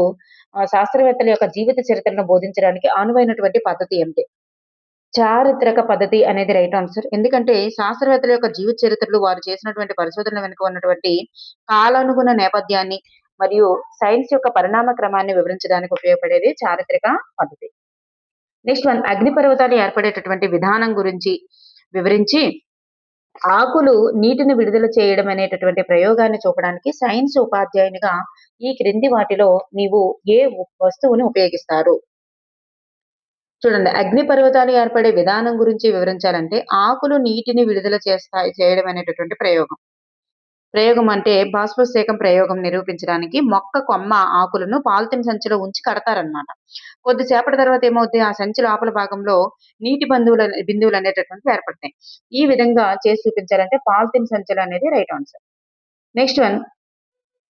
శాస్త్రవేత్తల యొక్క జీవిత చరిత్రను బోధించడానికి అనువైనటువంటి పద్ధతి ఏమిటి? చారిత్రక పద్ధతి అనేది రైట్ ఆన్సర్. ఎందుకంటే శాస్త్రవేత్తల యొక్క జీవిత చరిత్రలు, వారు చేసినటువంటి పరిశోధనల వెనుక ఉన్నటువంటి కాలానుగుణ నేపథ్యాన్ని మరియు సైన్స్ యొక్క పరిణామ క్రమాన్ని వివరించడానికి ఉపయోగపడేది చారిత్రక పద్ధతి. నెక్స్ట్ వన్, అగ్నిపర్వతాలు ఏర్పడేటటువంటి విధానం గురించి వివరించి ఆకులు నీటిని విడుదల చేయడం అనేటటువంటి ప్రయోగాన్ని చూపడానికి సైన్స్ ఉపాధ్యాయునిగా ఈ క్రింది వాటిలో నీవు ఏ వస్తువుని ఉపయోగిస్తారు? చూడండి, అగ్నిపర్వతాలు ఏర్పడే విధానం గురించి వివరించాలంటే ఆకులు నీటిని విడుదల చేయడం అనేటటువంటి ప్రయోగం. ప్రయోగం అంటే బాష్పశేకం ప్రయోగం నిరూపించడానికి మొక్క కొమ్మ ఆకులను పాలిథిన్ సంచిలో ఉంచి కడతారనమాట. కొద్దిసేపటి తర్వాత ఏమవుద్ది, ఆ సంచి లోపల భాగంలో నీటి బిందువులు అనేటటువంటివి ఏర్పడతాయి. ఈ విధంగా చేసి చూపించాలంటే పాలిథిన్ సంచులు అనేది రైట్ ఆన్సర్. నెక్స్ట్ వన్,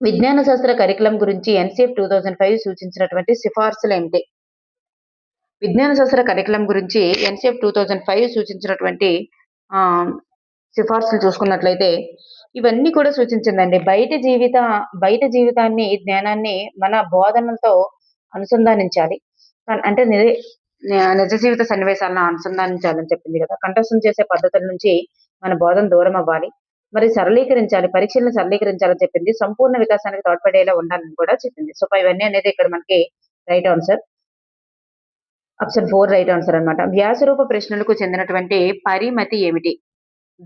విజ్ఞాన శాస్త్ర కరికులం గురించి ఎన్సీఎఫ్ 2005 సూచించినటువంటి సిఫార్సులు ఏమిటి? విజ్ఞాన శాస్త్ర కరికులం గురించి ఎన్సీఎఫ్ 2005 సూచించినటువంటి సిఫార్సులు చూసుకున్నట్లయితే ఇవన్నీ కూడా సూచించిందండి. బయట జీవితాన్ని, జ్ఞానాన్ని మన బోధనలతో అనుసంధానించాలి. అంటే నిజ జీవిత సన్నివేశాలను అనుసంధానించాలని చెప్పింది కదా. కంఠస్థం చేసే పద్ధతుల నుంచి మన బోధన దూరం అవ్వాలి. మరి సరళీకరించాలి, పరీక్షలను సరళీకరించాలని చెప్పింది. సంపూర్ణ వికాసానికి తోడ్పడేలా ఉండాలని కూడా చెప్పింది. సో ఇవన్నీ అనేది ఇక్కడ మనకి right answer. Option 4 right answer అన్నమాట. వ్యాసరూప ప్రశ్నలకు చెందినటువంటి పరిమితి ఏమిటి?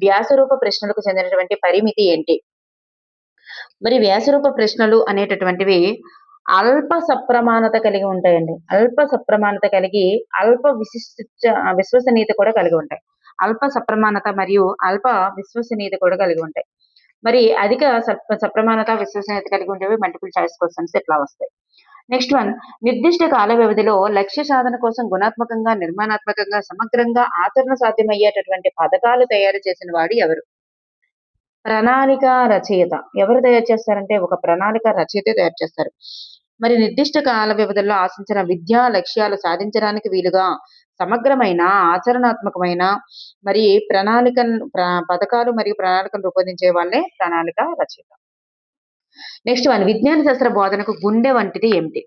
వ్యాసరూప ప్రశ్నలకు చెందినటువంటి పరిమితి ఏంటి? మరి వ్యాసరూప ప్రశ్నలు అనేటటువంటివి అల్ప సప్రమాణత కలిగి ఉంటాయండి. అల్ప సప్రమాణత కలిగి అల్ప విశ్వసనీయత కూడా కలిగి ఉంటాయి. అల్ప సప్రమాణత మరియు అల్ప విశ్వసనీయత కూడా కలిగి ఉంటాయి. మరి అధిక సప్రమాణత, విశ్వసనీయత కలిగి ఉండేవి మల్టిపుల్ చాయిస్ క్వశ్చన్స్ ఇట్లా వస్తాయి. నెక్స్ట్ వన్, నిర్దిష్ట కాల వ్యవధిలో లక్ష్య సాధన కోసం గుణాత్మకంగా, నిర్మాణాత్మకంగా, సమగ్రంగా ఆచరణ సాధ్యమయ్యేటటువంటి పథకాలు తయారు చేసిన వాడు ఎవరు? ప్రణాళిక రచయిత. ఎవరు తయారు చేస్తారంటే ఒక ప్రణాళిక రచయిత తయారు చేస్తారు. మరి నిర్దిష్ట కాల వ్యవధిలో ఆశించిన విద్యా లక్ష్యాలు సాధించడానికి వీలుగా సమగ్రమైన, ఆచరణాత్మకమైన మరి పథకాలు మరియు ప్రణాళికను రూపొందించే వాళ్ళే ప్రణాళిక రచయిత. నెక్స్ట్ వన్, విజ్ఞాన శాస్త్ర బోధనకు గుండె వంటిది ఏమిటి?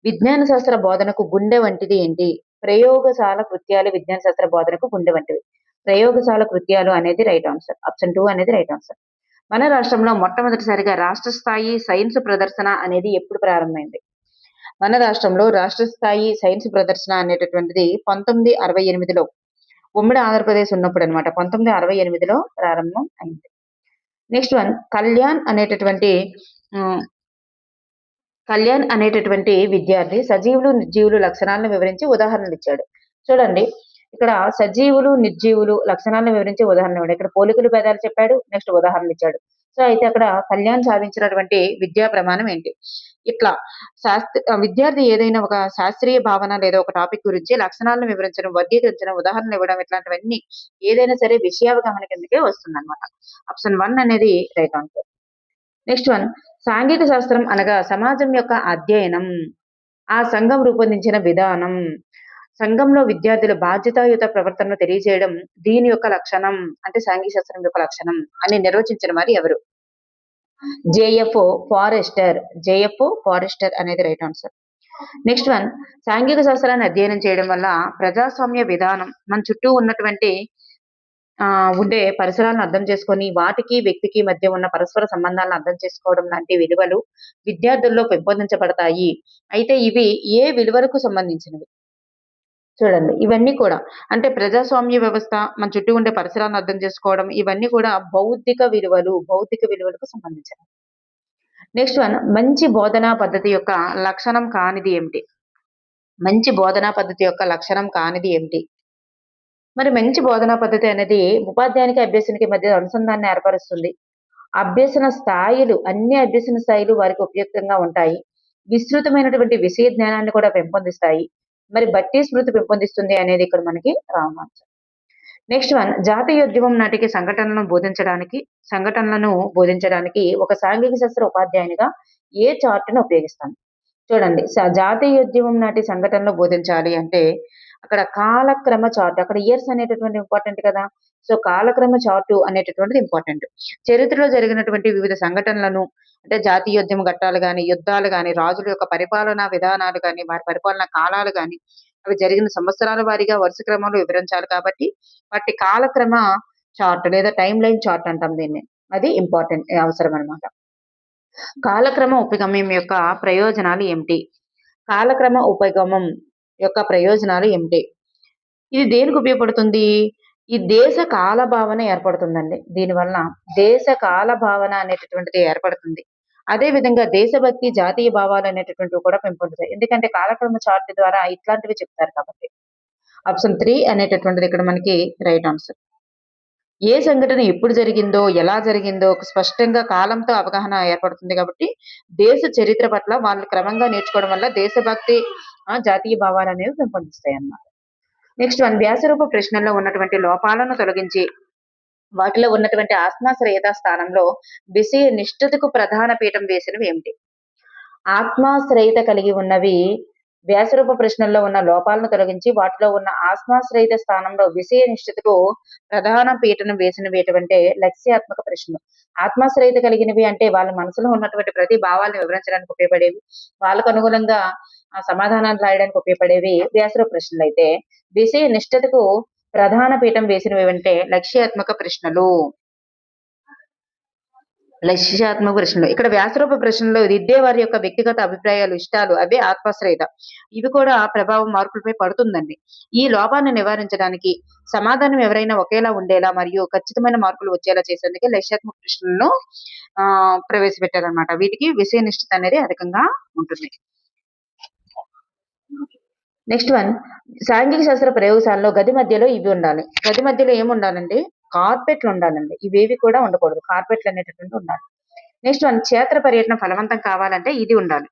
విజ్ఞాన శాస్త్ర బోధనకు గుండె వంటిది ఏంటి? ప్రయోగశాల కృత్యాలు విజ్ఞాన శాస్త్ర బోధనకు గుండె వంటివి. ప్రయోగశాల కృత్యాలు అనేది రైట్ ఆన్సర్. ఆప్షన్ 2 అనేది రైట్ ఆన్సర్. మన రాష్ట్రంలో మొట్టమొదటిసారిగా రాష్ట్ర స్థాయి సైన్స్ ప్రదర్శన అనేది ఎప్పుడు ప్రారంభమైంది? మన రాష్ట్రంలో రాష్ట్ర స్థాయి సైన్స్ ప్రదర్శన అనేటటువంటిది 1968లో ఉమ్మడి ఆంధ్రప్రదేశ్ ఉన్నప్పుడు అనమాట. 1968లో ప్రారంభం అయింది. నెక్స్ట్ వన్, కళ్యాణ్ అనేటటువంటి విద్యార్థి సజీవులు, నిర్జీవులు లక్షణాలను వివరించి ఉదాహరణలు ఇచ్చాడు. చూడండి, ఇక్కడ సజీవులు, నిర్జీవులు లక్షణాలను వివరించి ఉదాహరణ ఇవ్వడు. ఇక్కడ పోలికలు, భేదాలు చెప్పాడు, నెక్స్ట్ ఉదాహరణలు ఇచ్చాడు. సో అయితే అక్కడ కళ్యాణ్ సాధించినటువంటి విద్యా ప్రమాణం ఏంటి? ఇట్లా విద్యార్థి ఏదైనా ఒక శాస్త్రీయ భావన లేదా ఒక టాపిక్ గురించి లక్షణాలను వివరించడం, వర్గీకరించడం, ఉదాహరణలు ఇవ్వడం, ఇట్లాంటివన్నీ ఏదైనా సరే విషయావగాహన కిందకే వస్తుందన్నమాట. ఆప్షన్ 1 అనేది రైట్ ఆన్సర్. నెక్స్ట్ వన్, సాంఘిక శాస్త్రం అనగా సమాజం యొక్క అధ్యయనం, ఆ సంఘం రూపొందించిన విధానం, సంఘంలో విద్యార్థుల బాధ్యతాయుత ప్రవర్తనను తెలియజేయడం దీని యొక్క లక్షణం, అంటే సాంఘిక శాస్త్రం యొక్క లక్షణం అని నిర్వచించిన వారు ఎవరు? జేఎఫ్ఓ ఫారెస్టర్ అనేది రైట్ ఆన్సర్. నెక్స్ట్ వన్, సాంఘిక శాస్త్రాన్ని అధ్యయనం చేయడం వల్ల ప్రజాస్వామ్య విధానం, మన చుట్టూ ఉన్నటువంటి ఉండే పరిసరాలను అర్థం చేసుకొని వాటికి వ్యక్తికి మధ్య ఉన్న పరస్పర సంబంధాలను అర్థం చేసుకోవడం లాంటి విలువలు విద్యార్థుల్లో పెంపొందించబడతాయి. అయితే ఇవి ఏ విలువలకు సంబంధించినవి? చూడండి, ఇవన్నీ కూడా అంటే ప్రజాస్వామ్య వ్యవస్థ, మన చుట్టూ ఉండే పరిసరాలను అర్థం చేసుకోవడం, ఇవన్నీ కూడా భౌతిక విలువలకు సంబంధించినవి. నెక్స్ట్ వన్, మంచి బోధనా పద్ధతి యొక్క లక్షణం కానిది ఏమిటి? మంచి బోధనా పద్ధతి యొక్క లక్షణం కానిది ఏమిటి? మరి మంచి బోధనా పద్ధతి అనేది ఉపాధ్యాయునికి, అభ్యసనికి మధ్య అనుసంధానాన్ని ఏర్పరుస్తుంది. అన్ని అభ్యసన స్థాయిలు వారికి ఉపయుక్తంగా ఉంటాయి. విస్తృతమైనటువంటి విషయ జ్ఞానాన్ని కూడా పెంపొందిస్తాయి. మరి బట్టి స్మృతి పెంపొందిస్తుంది అనేది ఇక్కడ మనకి రాంగ్ ఆన్సర్. నెక్స్ట్ వన్, జాతీయోద్యమం నాటికి సంఘటనలను బోధించడానికి ఒక సాంఘిక శాస్త్ర ఉపాధ్యాయునిగా ఏ చార్టును ఉపయోగిస్తాను? చూడండి, జాతీయోద్యమం నాటి సంఘటనలు బోధించాలి అంటే అక్కడ కాలక్రమ చార్ట్, అక్కడ ఇయర్స్ అనేటటువంటి ఇంపార్టెంట్ కదా. సో కాలక్రమ చార్టు అనేటటువంటిది ఇంపార్టెంట్. చరిత్రలో జరిగినటువంటి వివిధ సంఘటనలను, అంటే జాతీయోద్యమ ఘట్టాలు గాని, యుద్ధాలు గాని, రాజుల యొక్క పరిపాలనా విధానాలు గాని, వారి పరిపాలనా కాలాలు గాని, అవి జరిగిన సంవత్సరాల వారీగా వరుస క్రమంలో వివరించాలి కాబట్టి వాటి కాలక్రమ చార్ట్ లేదా టైం లైన్ చార్ట్ అంటాం దీన్ని. అది ఇంపార్టెంట్, అవసరం అనమాట. కాలక్రమ ఉపగమ్యం యొక్క ప్రయోజనాలు ఏమిటి? కాలక్రమ ఉపగమం యొక్క ప్రయోజనాలు ఏమిటి? ఇది దేనికి ఉపయోగపడుతుంది? ఈ దేశ కాల భావన ఏర్పడుతుందండి. దీనివల్ల దేశ కాల భావన అనేటటువంటిది ఏర్పడుతుంది. అదే విధంగా దేశభక్తి, జాతీయ భావాలు అనేటటువంటివి కూడా పెంపొందుతాయి. ఎందుకంటే కాలక్రమ చార్ట్ ద్వారా ఇట్లాంటివి చెప్తారు కాబట్టి. ఆప్షన్ 3 అనేటటువంటిది ఇక్కడ మనకి రైట్ ఆన్సర్. ఏ సంఘటన ఎప్పుడు జరిగిందో, ఎలా జరిగిందో స్పష్టంగా కాలంతో అవగాహన ఏర్పడుతుంది కాబట్టి, దేశ చరిత్ర పట్ల వాళ్ళు క్రమంగా నేర్చుకోవడం వల్ల దేశభక్తి, జాతీయ భావాలనేవి పెంపొందిస్తాయన్నమాట. నెక్స్ట్ వన్, వ్యాసరూప ప్రశ్నల్లో ఉన్నటువంటి లోపాలను తొలగించి వాటిలో ఉన్నటువంటి ఆత్మాశ్రయత స్థానంలో విషయ నిష్ఠతకు ప్రధాన పీఠం వేసినవి ఏమిటి? ఆత్మాశ్రయత కలిగి ఉన్నవి వ్యాసరూప ప్రశ్నల్లో ఉన్న లోపాలను తొలగించి వాటిలో ఉన్న ఆత్మాశ్రయత స్థానంలో విషయ నిష్ఠతకు ప్రధాన పీఠను వేసినవి ఎటువంటి లక్ష్యాత్మక ప్రశ్నలు. ఆత్మాశ్రయత కలిగినవి అంటే వాళ్ళ మనసులో ఉన్నటువంటి ప్రతి భావాలను వివరించడానికి ఉపయోగపడేవి, వాళ్ళకు అనుగుణంగా ఆ సమాధానాలు రాయడానికి ఉపయోగపడేవి వ్యాసరూప ప్రశ్నలు అయితే, విషయ నిష్ఠతకు ప్రధాన పీఠం వేసినవి అంటే లక్ష్యాత్మక ప్రశ్నలు. లక్ష్యాత్మక ప్రశ్నలు. ఇక్కడ వ్యాసరూప ప్రశ్నలు దిద్దే వారి యొక్క వ్యక్తిగత అభిప్రాయాలు, ఇష్టాలు అవే ఆత్మాశ్రయత. ఇవి కూడా ప్రభావం మార్కులపై పడుతుందండి. ఈ లోపాన్ని నివారించడానికి సమాధానం ఎవరైనా ఒకేలా ఉండేలా మరియు ఖచ్చితమైన మార్కులు వచ్చేలా చేసేందుకే లక్ష్యాత్మక ప్రశ్నలను ప్రవేశపెట్టారనమాట. వీటికి విషయ నిష్ఠత అనేది అధికంగా ఉంటుంది. నెక్స్ట్ వన్, సాంఘిక శాస్త్ర ప్రయోగశాలలో గది మధ్యలో ఇవి ఉండాలి. గది మధ్యలో ఏమి ఉండాలండి? కార్పెట్లు ఉండాలండి. ఇవేవి కూడా ఉండకూడదు, కార్పెట్లు అనేటటువంటి ఉండాలి. నెక్స్ట్ వన్, క్షేత్ర పర్యటన ఫలవంతం కావాలంటే ఇది ఉండాలి.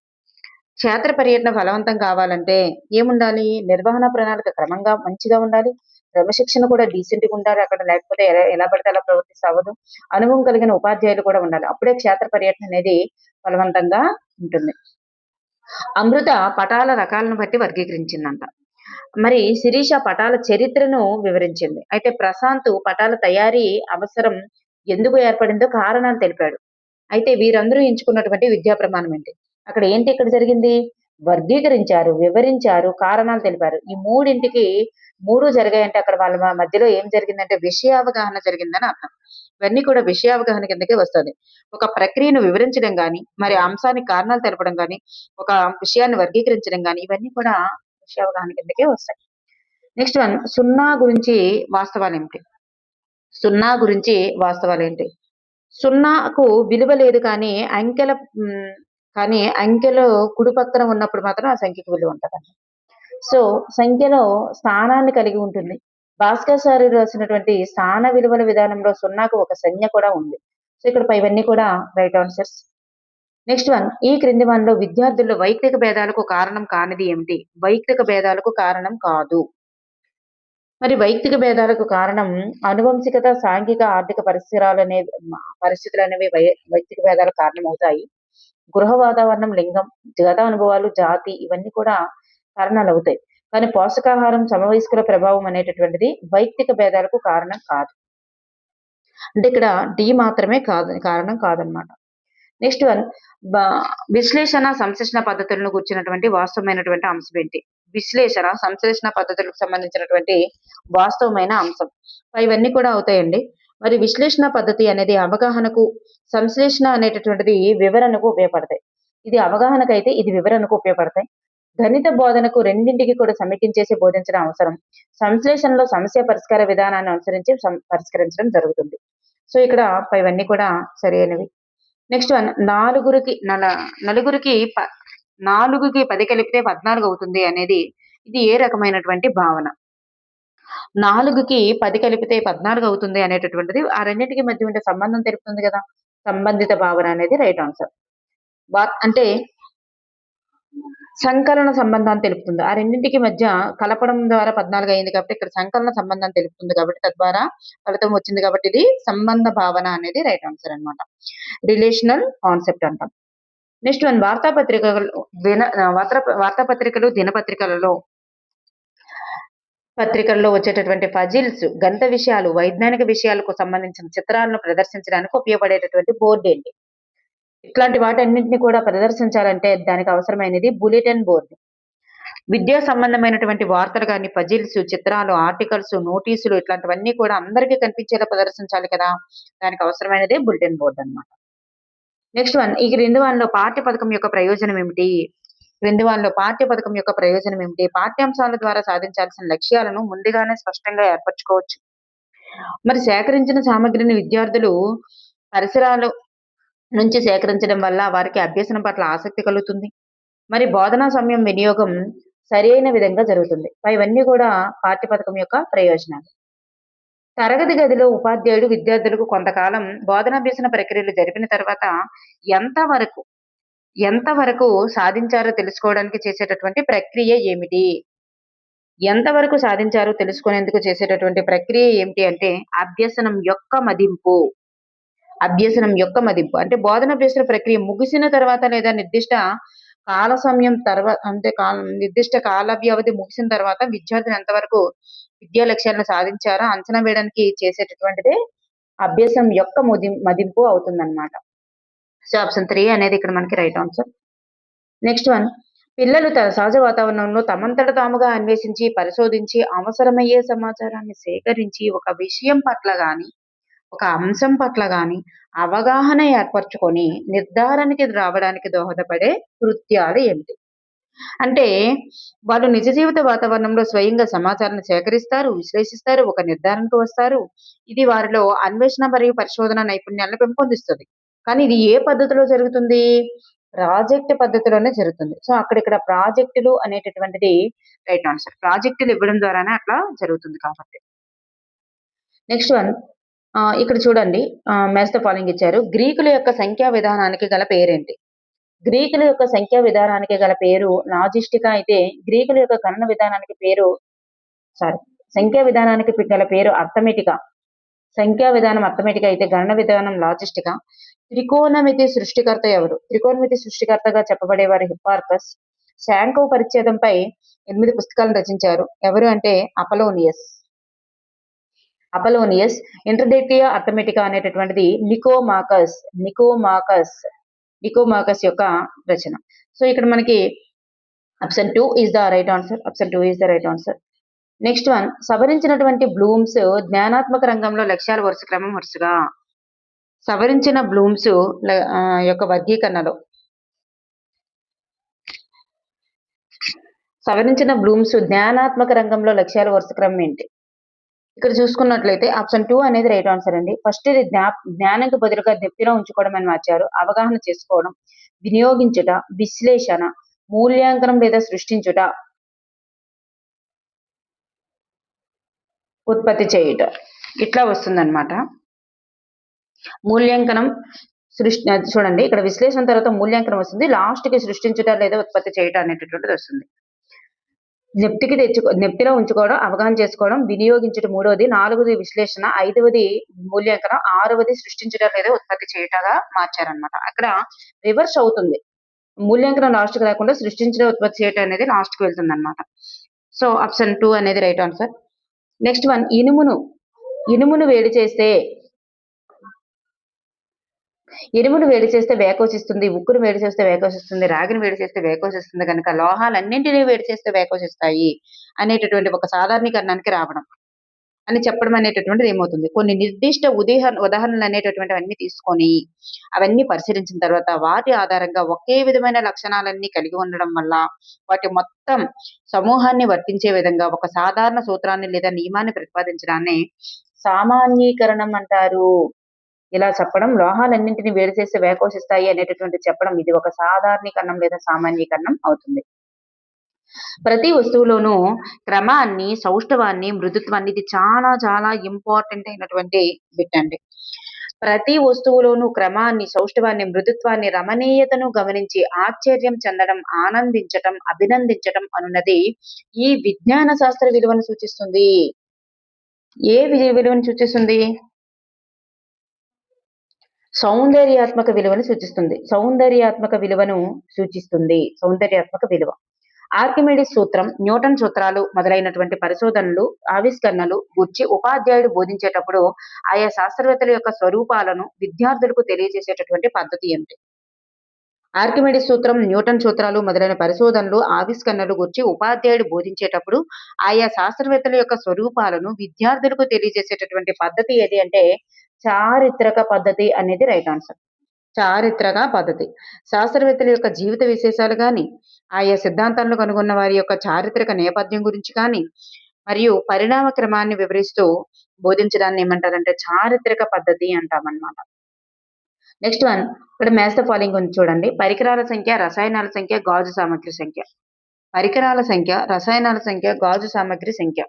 క్షేత్ర పర్యటన ఫలవంతం కావాలంటే ఏముండాలి? నిర్వహణ ప్రణాళిక క్రమంగా మంచిగా ఉండాలి, క్రమశిక్షణ కూడా డీసెంట్గా ఉండాలి అక్కడ, లేకపోతే ఎలా పడితే అలా ప్రవర్తిస్తే అవ్వదు. అనుభవం కలిగిన ఉపాధ్యాయులు కూడా ఉండాలి, అప్పుడే క్షేత్ర పర్యటన అనేది ఫలవంతంగా ఉంటుంది. అమృత పటాల రకాలను బట్టి వర్గీకరించిందంట. మరి శిరీష పటాల చరిత్రను వివరించింది. అయితే ప్రశాంత్ పటాల తయారీ అవసరం ఎందుకు ఏర్పడిందో కారణాలు తెలిపాడు. అయితే వీరందరూ ఎంచుకున్నటువంటి విద్యా ప్రమాణం ఏంటి? అక్కడ ఏంటి ఇక్కడ జరిగింది? వర్గీకరించారు, వివరించారు, కారణాలు తెలిపారు. ఈ మూడింటికి మూడు జరిగాయంటే అక్కడ వాళ్ళ మధ్యలో ఏం జరిగిందంటే విషయావగాహన జరిగిందని అర్థం. ఇవన్నీ కూడా విషయావగాహన కిందకే వస్తుంది. ఒక ప్రక్రియను వివరించడం గాని, మరి అంశానికి కారణాలు తెలపడం గాని, ఒక విషయాన్ని వర్గీకరించడం గాని, ఇవన్నీ కూడా విషయావగాహన కిందకే వస్తాయి. నెక్స్ట్ వన్, సున్నా గురించి వాస్తవాలు ఏమిటి? సున్నా గురించి వాస్తవాలు ఏంటి? సున్నాకు విలువ లేదు కానీ అంకెలో కుడి పక్కన ఉన్నప్పుడు మాత్రం ఆ సంఖ్యకు విలువ ఉంటదండి. సో సంఖ్యలో స్థానాన్ని కలిగి ఉంటుంది. భాస్కర్ రాసినటువంటి స్థాన విలువల విధానంలో సున్నాకు ఒక సంజ్ఞ కూడా ఉంది. సో ఇక్కడ ఇవన్నీ కూడా రైట్ ఆన్సర్స్. నెక్స్ట్ వన్, ఈ క్రింది వానిలో విద్యార్థుల్లో వైయక్తిక భేదాలకు కారణం కానిది ఏమిటి? వైయక్తిక భేదాలకు కారణం కాదు. మరి వైయక్తిక భేదాలకు కారణం అనువంశికత, సాంఘిక ఆర్థిక పరిస్థితులు అనేవి వైయక్తిక భేదాలకు కారణమవుతాయి. గృహ వాతావరణం, లింగం, గత అనుభవాలు, జాతి ఇవన్నీ కూడా కారణాలు అవుతాయి. కానీ పోషకాహారం, సమవయస్కుల ప్రభావం అనేటటువంటిది వైయక్తిక భేదాలకు కారణం కాదు. అంటే ఇక్కడ డి మాత్రమే కారణం కాదనమాట. నెక్స్ట్ వన్, విశ్లేషణ సంశ్లేషణ పద్ధతులను కూర్చున్నటువంటి వాస్తవమైనటువంటి అంశం ఏంటి? విశ్లేషణ సంశ్లేషణ పద్ధతులకు సంబంధించినటువంటి వాస్తవమైన అంశం. ఇవన్నీ కూడా అవుతాయండి. మరి విశ్లేషణ పద్ధతి అనేది అవగాహనకు, సంశ్లేషణ అనేటటువంటిది వివరణకు ఉపయోగపడతాయి. ఇది అవగాహనకైతే, ఇది వివరణకు ఉపయోగపడతాయి. గణిత బోధనకు రెండింటికి కూడా సమీక్షించేసి బోధించడం అవసరం. సంశ్లేషణలో సమస్య పరిష్కార విధానాన్ని అనుసరించి పరిష్కరించడం జరుగుతుంది. సో ఇక్కడ ఇవన్నీ కూడా సరైనవి. నెక్స్ట్ వన్, నలుగురికి 10 కలిపితే 14 అవుతుంది అనేది ఇది ఏ రకమైనటువంటి భావన? 4కి 10 కలిపితే 14 అవుతుంది అనేటటువంటిది ఆ రెండింటికి మధ్య ఉండే సంబంధం తెలుపుతుంది కదా, సంబంధిత భావన అనేది రైట్ ఆన్సర్. అంటే సంకలన సంబంధాన్ని తెలుపుతుంది. ఆ రెండింటికి మధ్య కలపడం ద్వారా 14 అయింది కాబట్టి ఇక్కడ సంకలన సంబంధాన్ని తెలుపుతుంది కాబట్టి తద్వారా ఫలితం వచ్చింది కాబట్టి ఇది సంబంధ భావన అనేది రైట్ ఆన్సర్ అన్నమాట. రిలేషనల్ కాన్సెప్ట్ అంటాం. నెక్స్ట్ వన్, వార్తాపత్రికలు, దినపత్రికలలో వచ్చేటటువంటి పజిల్స్, గణిత విషయాలు, వైజ్ఞానిక విషయాలకు సంబంధించిన చిత్రాలను ప్రదర్శించడానికి ఉపయోగపడేటటువంటి బోర్డు ఏంటి? ఇట్లాంటి వాటన్నింటినీ కూడా ప్రదర్శించాలంటే దానికి అవసరమైనది బులెటిన్ బోర్డు. విద్యా సంబంధమైనటువంటి వార్తలు కానీ, పజిల్స్, చిత్రాలు, ఆర్టికల్స్, నోటీసులు ఇట్లాంటివన్నీ కూడా అందరికీ కనిపించేలా ప్రదర్శించాలి కదా, దానికి అవసరమైనదే బులెటిన్ బోర్డు అన్నమాట. నెక్స్ట్ వన్, ఈ క్రింది వానిలో పాఠ్య పథకం యొక్క ప్రయోజనం ఏమిటి? పాఠ్యాంశాల ద్వారా సాధించాల్సిన లక్ష్యాలను ముందుగానే స్పష్టంగా ఏర్పరచుకోవచ్చు. మరి సేకరించిన సామగ్రిని విద్యార్థులు పరిసరాలు నుంచి సేకరించడం వల్ల వారికి అభ్యసనం పట్ల ఆసక్తి కలుగుతుంది. మరి బోధనా సమయం వినియోగం సరైన విధంగా జరుగుతుంది. ఇవన్నీ కూడా పాఠ్య పథకం యొక్క ప్రయోజనాలు. తరగతి గదిలో ఉపాధ్యాయుడు విద్యార్థులకు కొంతకాలం బోధనాభ్యసన ప్రక్రియలు జరిపిన తర్వాత ఎంతవరకు ఎంతవరకు సాధించారో తెలుసుకోవడానికి చేసేటటువంటి ప్రక్రియ ఏమిటి? ఎంతవరకు సాధించారో తెలుసుకునేందుకు చేసేటటువంటి ప్రక్రియ ఏమిటి అంటే అభ్యసనం యొక్క మదింపు. అభ్యసనం యొక్క మదింపు. అంటే బోధనాభ్యసన ప్రక్రియ ముగిసిన తర్వాత లేదా నిర్దిష్ట కాల సమయం అంటే నిర్దిష్ట కాల వ్యవధి ముగిసిన తర్వాత విద్యార్థులు ఎంతవరకు విద్యా లక్ష్యాలను సాధించారో అంచనా వేయడానికి చేసేటటువంటిదే అభ్యాసం యొక్క మదింపు అవుతుందన్నమాట. సో ఆప్షన్ 3 అనేది ఇక్కడ మనకి రైట్ ఆన్సర్. నెక్స్ట్ వన్, పిల్లలు తన సహజ వాతావరణంలో తమంతట తాముగా అన్వేషించి, పరిశోధించి, అవసరమయ్యే సమాచారాన్ని సేకరించి ఒక విషయం పట్ల గాని, ఒక అంశం పట్ల గాని అవగాహన ఏర్పరచుకొని నిర్ధారణకి రావడానికి దోహదపడే కృత్యాలు ఏమిటి? అంటే వాళ్ళు నిజ జీవిత వాతావరణంలో స్వయంగా సమాచారాన్ని సేకరిస్తారు, విశ్లేషిస్తారు, ఒక నిర్ధారణకు వస్తారు. ఇది వారిలో అన్వేషణ మరియు పరిశోధన నైపుణ్యాలను పెంపొందిస్తుంది. కానీ ఇది ఏ పద్ధతిలో జరుగుతుంది? ప్రాజెక్ట్ పద్ధతిలోనే జరుగుతుంది. సో ఇక్కడ ప్రాజెక్టులు అనేటటువంటిది రైట్ ఆన్సర్. ప్రాజెక్టులు ఇవ్వడం ద్వారానే అట్లా జరుగుతుంది కాబట్టి. నెక్స్ట్ వన్, ఇక్కడ చూడండి, మ్యాచ్ ద ఫాలోయింగ్ ఇచ్చారు. గ్రీకుల యొక్క సంఖ్యా విధానానికి గల పేరేంటి? గ్రీకుల యొక్క సంఖ్యా విధానానికి గల పేరు లాజిస్టికా అయితే గ్రీకుల యొక్క గణన విధానానికి సంఖ్యా విధానానికి గల పేరు అర్థమెటికా. సంఖ్యా విధానం అర్థమెటికా అయితే గణన విధానం లాజిస్టికా. త్రికోణమితి సృష్టికర్త ఎవరు? త్రికోణమితి సృష్టికర్తగా చెప్పబడేవారు హిప్పార్కస్. శాంకో పరిచ్ఛేదంపై 8 పుస్తకాలను రచించారు. ఎవరు అంటే అపోలోనియస్. ఇంటర్డేటియా అర్థమెటికా అనేటటువంటిది నికోమాకస్ యొక్క రచన. సో ఇక్కడ మనకి option 2 is the right answer. Next one, సవరించినటువంటి బ్లూమ్స్ జ్ఞానాత్మక రంగంలో లక్ష్యాల వరుసగా సవరించిన బ్లూమ్స్ యొక్క వర్గీకరణలో సవరించిన బ్లూమ్స్ జ్ఞానాత్మక రంగంలో లక్ష్యాల వరుస క్రమం ఏంటి? ఇక్కడ చూసుకున్నట్లయితే ఆప్షన్ 2 అనేది రైట్ ఆన్సర్ అండి. ఫస్ట్ ఇది జ్ఞానంకి బదులుగా దెప్తిలో ఉంచుకోవడం అని మార్చారు. అవగాహన చేసుకోవడం, వినియోగించుట, విశ్లేషణ, మూల్యాంకనం లేదా సృష్టించుట, ఉత్పత్తి చేయుట, ఇట్లా వస్తుందన్నమాట. మూల్యాంకనం చూడండి, ఇక్కడ విశ్లేషణ తర్వాత మూల్యాంకనం వస్తుంది, లాస్ట్ కి సృష్టించుట లేదా ఉత్పత్తి చేయుట అనేటటువంటిది వస్తుంది. నెప్తిలో ఉంచుకోవడం, అవగాహన చేసుకోవడం, వినియోగించడం 3వది, 4వది విశ్లేషణ, 5వది మూల్యాంకనం, 6వది సృష్టించడం లేదా ఉత్పత్తి చేయటగా మార్చారనమాట. అక్కడ రివర్స్ అవుతుంది. మూల్యాంకనం లాస్ట్ కి రాకుండా సృష్టించడం ఉత్పత్తి చేయటం అనేది లాస్ట్ కి వెళ్తుంది అనమాట. సో ఆప్షన్ 2 అనేది రైట్ ఆన్సర్. నెక్స్ట్ వన్, ఇనుమును వేడి చేస్తే వేకోసిస్తుంది, ఉక్కును వేడి చేస్తే వేకోసిస్తుంది, రాగిని వేడి చేస్తే వేకోసిస్తుంది కనుక లోహాలన్నింటినీ వేడి చేస్తే వేకోసిస్తాయి అనేటటువంటి ఒక సాధారణీకరణానికి రావడం అని చెప్పడం అనేటటువంటిది ఏమవుతుంది? కొన్ని నిర్దిష్ట ఉదాహరణలు అనేటటువంటివన్నీ తీసుకొని అవన్నీ పరిశీలించిన తర్వాత వాటి ఆధారంగా ఒకే విధమైన లక్షణాలన్నీ కలిగి ఉండడం వల్ల వాటి మొత్తం సమూహాన్ని వర్తించే విధంగా ఒక సాధారణ సూత్రాన్ని లేదా నియమాన్ని ప్రతిపాదించడాన్ని సామాన్యీకరణం అంటారు. ఇలా చెప్పడం, లోహాలన్నింటినీ వేడి చేసి వేకోసిస్తాయి అనేటటువంటి చెప్పడం, ఇది ఒక సాధారణీకరణం లేదా సామాన్యీకరణం అవుతుంది. ప్రతి వస్తువులోనూ క్రమాన్ని, సౌష్ఠవాన్ని, మృదుత్వాన్ని, ఇది చాలా చాలా ఇంపార్టెంట్ అయినటువంటి బిట్ అండి. ప్రతి వస్తువులోనూ క్రమాన్ని, సౌష్ఠవాన్ని, మృదుత్వాన్ని, రమణీయతను గమనించి ఆశ్చర్యం చెందడం, ఆనందించటం, అభినందించటం అనున్నది ఈ విజ్ఞాన శాస్త్ర విలువను సూచిస్తుంది. ఏ విలువను సూచిస్తుంది? సౌందర్యాత్మక విలువను సూచిస్తుంది. సౌందర్యాత్మక విలువ. ఆర్కిమెడిస్ సూత్రం, న్యూటన్ సూత్రాలు మొదలైనటువంటి పరిశోధనలు, ఆవిష్కరణలు గూర్చి ఉపాధ్యాయుడు బోధించేటప్పుడు ఆయా శాస్త్రవేత్తల యొక్క స్వరూపాలను విద్యార్థులకు తెలియజేసేటటువంటి పద్ధతి ఏమిటి? ఆర్కిమెడిస్ సూత్రం, న్యూటన్ సూత్రాలు మొదలైన పరిశోధనలు, ఆవిష్కరణలు గూర్చి ఉపాధ్యాయుడు బోధించేటప్పుడు ఆయా శాస్త్రవేత్తల యొక్క స్వరూపాలను విద్యార్థులకు తెలియజేసేటటువంటి పద్ధతి ఏది అంటే చారిత్రక పద్ధతి అనేది రైట్ ఆన్సర్. చారిత్రక పద్ధతి. శాస్త్రవేత్తల యొక్క జీవిత విశేషాలు గాని, ఆయా సిద్ధాంతాలను కనుగొన్న వారి యొక్క చారిత్రక నేపథ్యం గురించి కానీ, మరియు పరిణామ క్రమాన్ని వివరిస్తూ బోధించడాన్ని ఏమంటారంటే చారిత్రక పద్ధతి అంటామన్నమాట. నెక్స్ట్ వన్, ఇక్కడ మ్యాచ్ ద ఫాలోయింగ్ ఉంది చూడండి. పరికరాల సంఖ్య, రసాయనాల సంఖ్య, గాజు సామగ్రి సంఖ్య. పరికరాల సంఖ్య, రసాయనాల సంఖ్య, గాజు సామగ్రి సంఖ్య.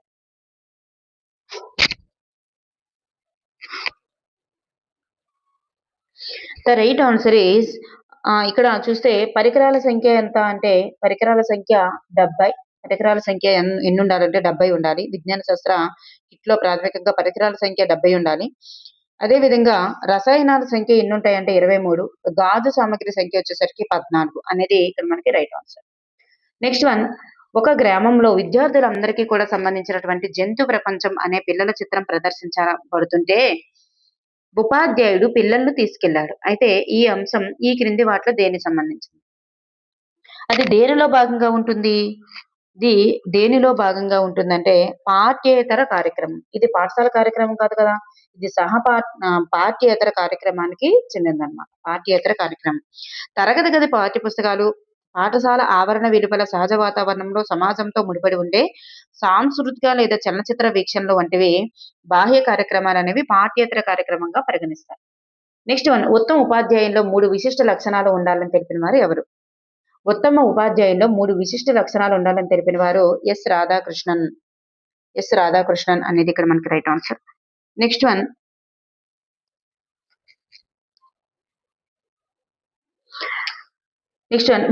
ద రైట్ ఆన్సర్ ఈస్ ఇక్కడ చూస్తే పరికరాల సంఖ్య ఎంత అంటే పరికరాల సంఖ్య 70. పరికరాల సంఖ్య ఎన్ని ఉండాలంటే 70 ఉండాలి. విజ్ఞాన శాస్త్ర కిట్‌లో ప్రాథమికంగా పరికరాల సంఖ్య 70 ఉండాలి. అదే విధంగా రసాయనాల సంఖ్య ఎన్ని ఉంటాయంటే 23. గాజు సామగ్రి సంఖ్య వచ్చేసరికి 14 అనేది ఇక్కడ మనకి రైట్ ఆన్సర్. నెక్స్ట్ వన్, ఒక గ్రామంలో విద్యార్థులందరికీ కూడా సంబంధించినటువంటి జంతు ప్రపంచం అనే పిల్లల చిత్రం ప్రదర్శించబడుతుంటే ఉపాధ్యాయుడు పిల్లలను తీసుకెళ్లాడు. అయితే ఈ అంశం ఈ క్రింది వాటిలో దేనికి సంబంధించింది? అది దేనిలో భాగంగా ఉంటుంది? ఇది దేనిలో భాగంగా ఉంటుందంటే పాఠ్యేతర కార్యక్రమం. ఇది పాఠశాల కార్యక్రమం కాదు కదా! ఇది పాఠ్యేతర కార్యక్రమానికి చెందిందన్నమాట. పాఠ్యేతర కార్యక్రమం. తరగతి గది పాఠ్య పుస్తకాలు, పాఠశాల ఆవరణ వెలుపల సహజ వాతావరణంలో సమాజంతో ముడిపడి ఉండే సాంస్కృతిక లేదా చలనచిత్ర వీక్షణలు వంటివి బాహ్య కార్యక్రమాలనేవి పాఠ్యేతర కార్యక్రమంగా పరిగణిస్తారు. నెక్స్ట్ వన్, ఉత్తమ ఉపాధ్యాయుల్లో 3 విశిష్ట లక్షణాలు ఉండాలని తెలిపిన వారు ఎవరు? ఉత్తమ ఉపాధ్యాయుల్లో 3 విశిష్ట లక్షణాలు ఉండాలని తెలిపిన వారు ఎస్ రాధాకృష్ణన్. ఎస్ రాధాకృష్ణన్ అనేది ఇక్కడ మనకి రైట్ ఆన్సర్. నెక్స్ట్ వన్,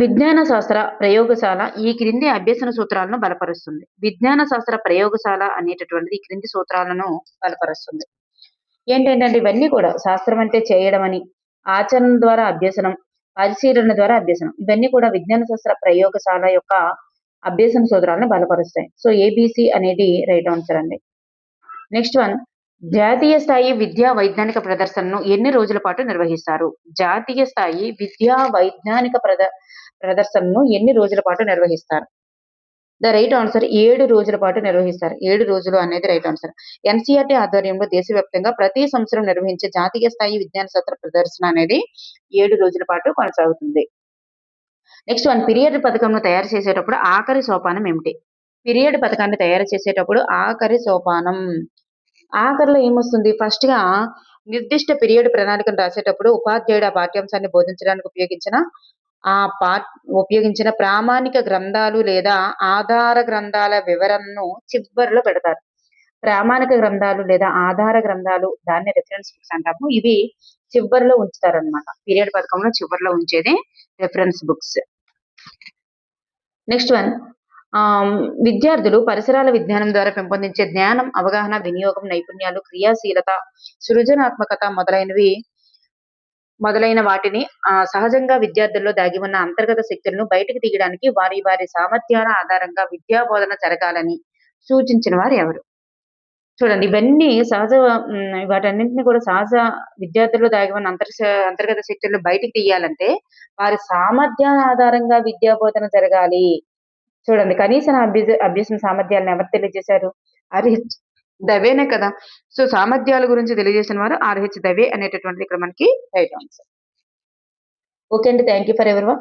విజ్ఞాన శాస్త్ర ప్రయోగశాల ఈ క్రింది అభ్యసన సూత్రాలను బలపరుస్తుంది. విజ్ఞాన శాస్త్ర ప్రయోగశాల అనేటటువంటిది ఈ క్రింది సూత్రాలను బలపరుస్తుంది. ఏంటంటే ఇవన్నీ కూడా శాస్త్రం అంటే చేయడం అని, ఆచరణ ద్వారా అభ్యసనం, పరిశీలన ద్వారా అభ్యసనం, ఇవన్నీ కూడా విజ్ఞాన శాస్త్ర ప్రయోగశాల యొక్క అభ్యసన సూత్రాలను బలపరుస్తాయి. సో ఏబిసి అనేది రైట్ ఆన్సర్ అండి. నెక్స్ట్ వన్, జాతీయ స్థాయి విద్యా వైజ్ఞానిక ప్రదర్శనను ఎన్ని రోజుల పాటు నిర్వహిస్తారు? జాతీయ స్థాయి విద్యా వైజ్ఞానిక ప్రదర్శనను ఎన్ని రోజుల పాటు నిర్వహిస్తారు? ద రైట్ ఆన్సర్ 7 రోజుల పాటు నిర్వహిస్తారు. 7 రోజులు అనేది రైట్ ఆన్సర్. ఎన్సీఆర్టీ ఆధ్వర్యంలో దేశవ్యాప్తంగా ప్రతి సంవత్సరం నిర్వహించే జాతీయ స్థాయి విజ్ఞాన శాస్త్ర ప్రదర్శన అనేది 7 రోజుల పాటు కొనసాగుతుంది. నెక్స్ట్ వన్, పీరియడ్ పథకంను తయారు చేసేటప్పుడు ఆఖరి సోపానం ఏమిటి? పీరియడ్ పథకాన్ని తయారు చేసేటప్పుడు ఆఖరి సోపానం, ఆఖరిలో ఏమొస్తుంది? ఫస్ట్ గా నిర్దిష్ట పీరియడ్ ప్రణాళికను రాసేటప్పుడు ఉపాధ్యాయుడు ఆ పాఠ్యాంశాన్ని బోధించడానికి ఉపయోగించిన ప్రామాణిక గ్రంథాలు లేదా ఆధార గ్రంథాల వివరణను చివరిలో పెడతారు. ప్రామాణిక గ్రంథాలు లేదా ఆధార గ్రంథాలు, దాన్ని రిఫరెన్స్ బుక్స్ అంటాము. ఇవి చివరిలో ఉంచుతారన్నమాట. పీరియడ్ పథకంలో చివరిలో ఉంచేది రిఫరెన్స్ బుక్స్. నెక్స్ట్ వన్, విద్యార్థులు పరిసరాల విజ్ఞానం ద్వారా పెంపొందించే జ్ఞానం, అవగాహన, వినియోగం, నైపుణ్యాలు, క్రియాశీలత, సృజనాత్మకత మొదలైన వాటిని సహజంగా విద్యార్థుల్లో దాగి ఉన్న అంతర్గత శక్తులను బయటకు తీయడానికి వారి వారి సామర్థ్యాల ఆధారంగా విద్యా బోధన జరగాలని సూచించిన వారు ఎవరు? చూడండి, ఇవన్నీ వాటన్నింటినీ కూడా సహజ విద్యార్థుల్లో దాగి ఉన్న అంతర్గత శక్తులను బయటకు తీయాలంటే వారి సామర్థ్యాల ఆధారంగా విద్యా బోధన జరగాలి. చూడండి, కనీస అభ్యసన సామర్థ్యాలను ఎవరు తెలియజేశారు? ఆర్హెచ్ దవేనే కదా. సో సామర్థ్యాల గురించి తెలియజేసిన వారు ఆర్హెచ్ దవే అనేటటువంటిది ఇక్కడ మనకి రైట్ ఆన్సర్. ఓకే అండి, థ్యాంక్ యూ ఫర్ ఎవరీవన్.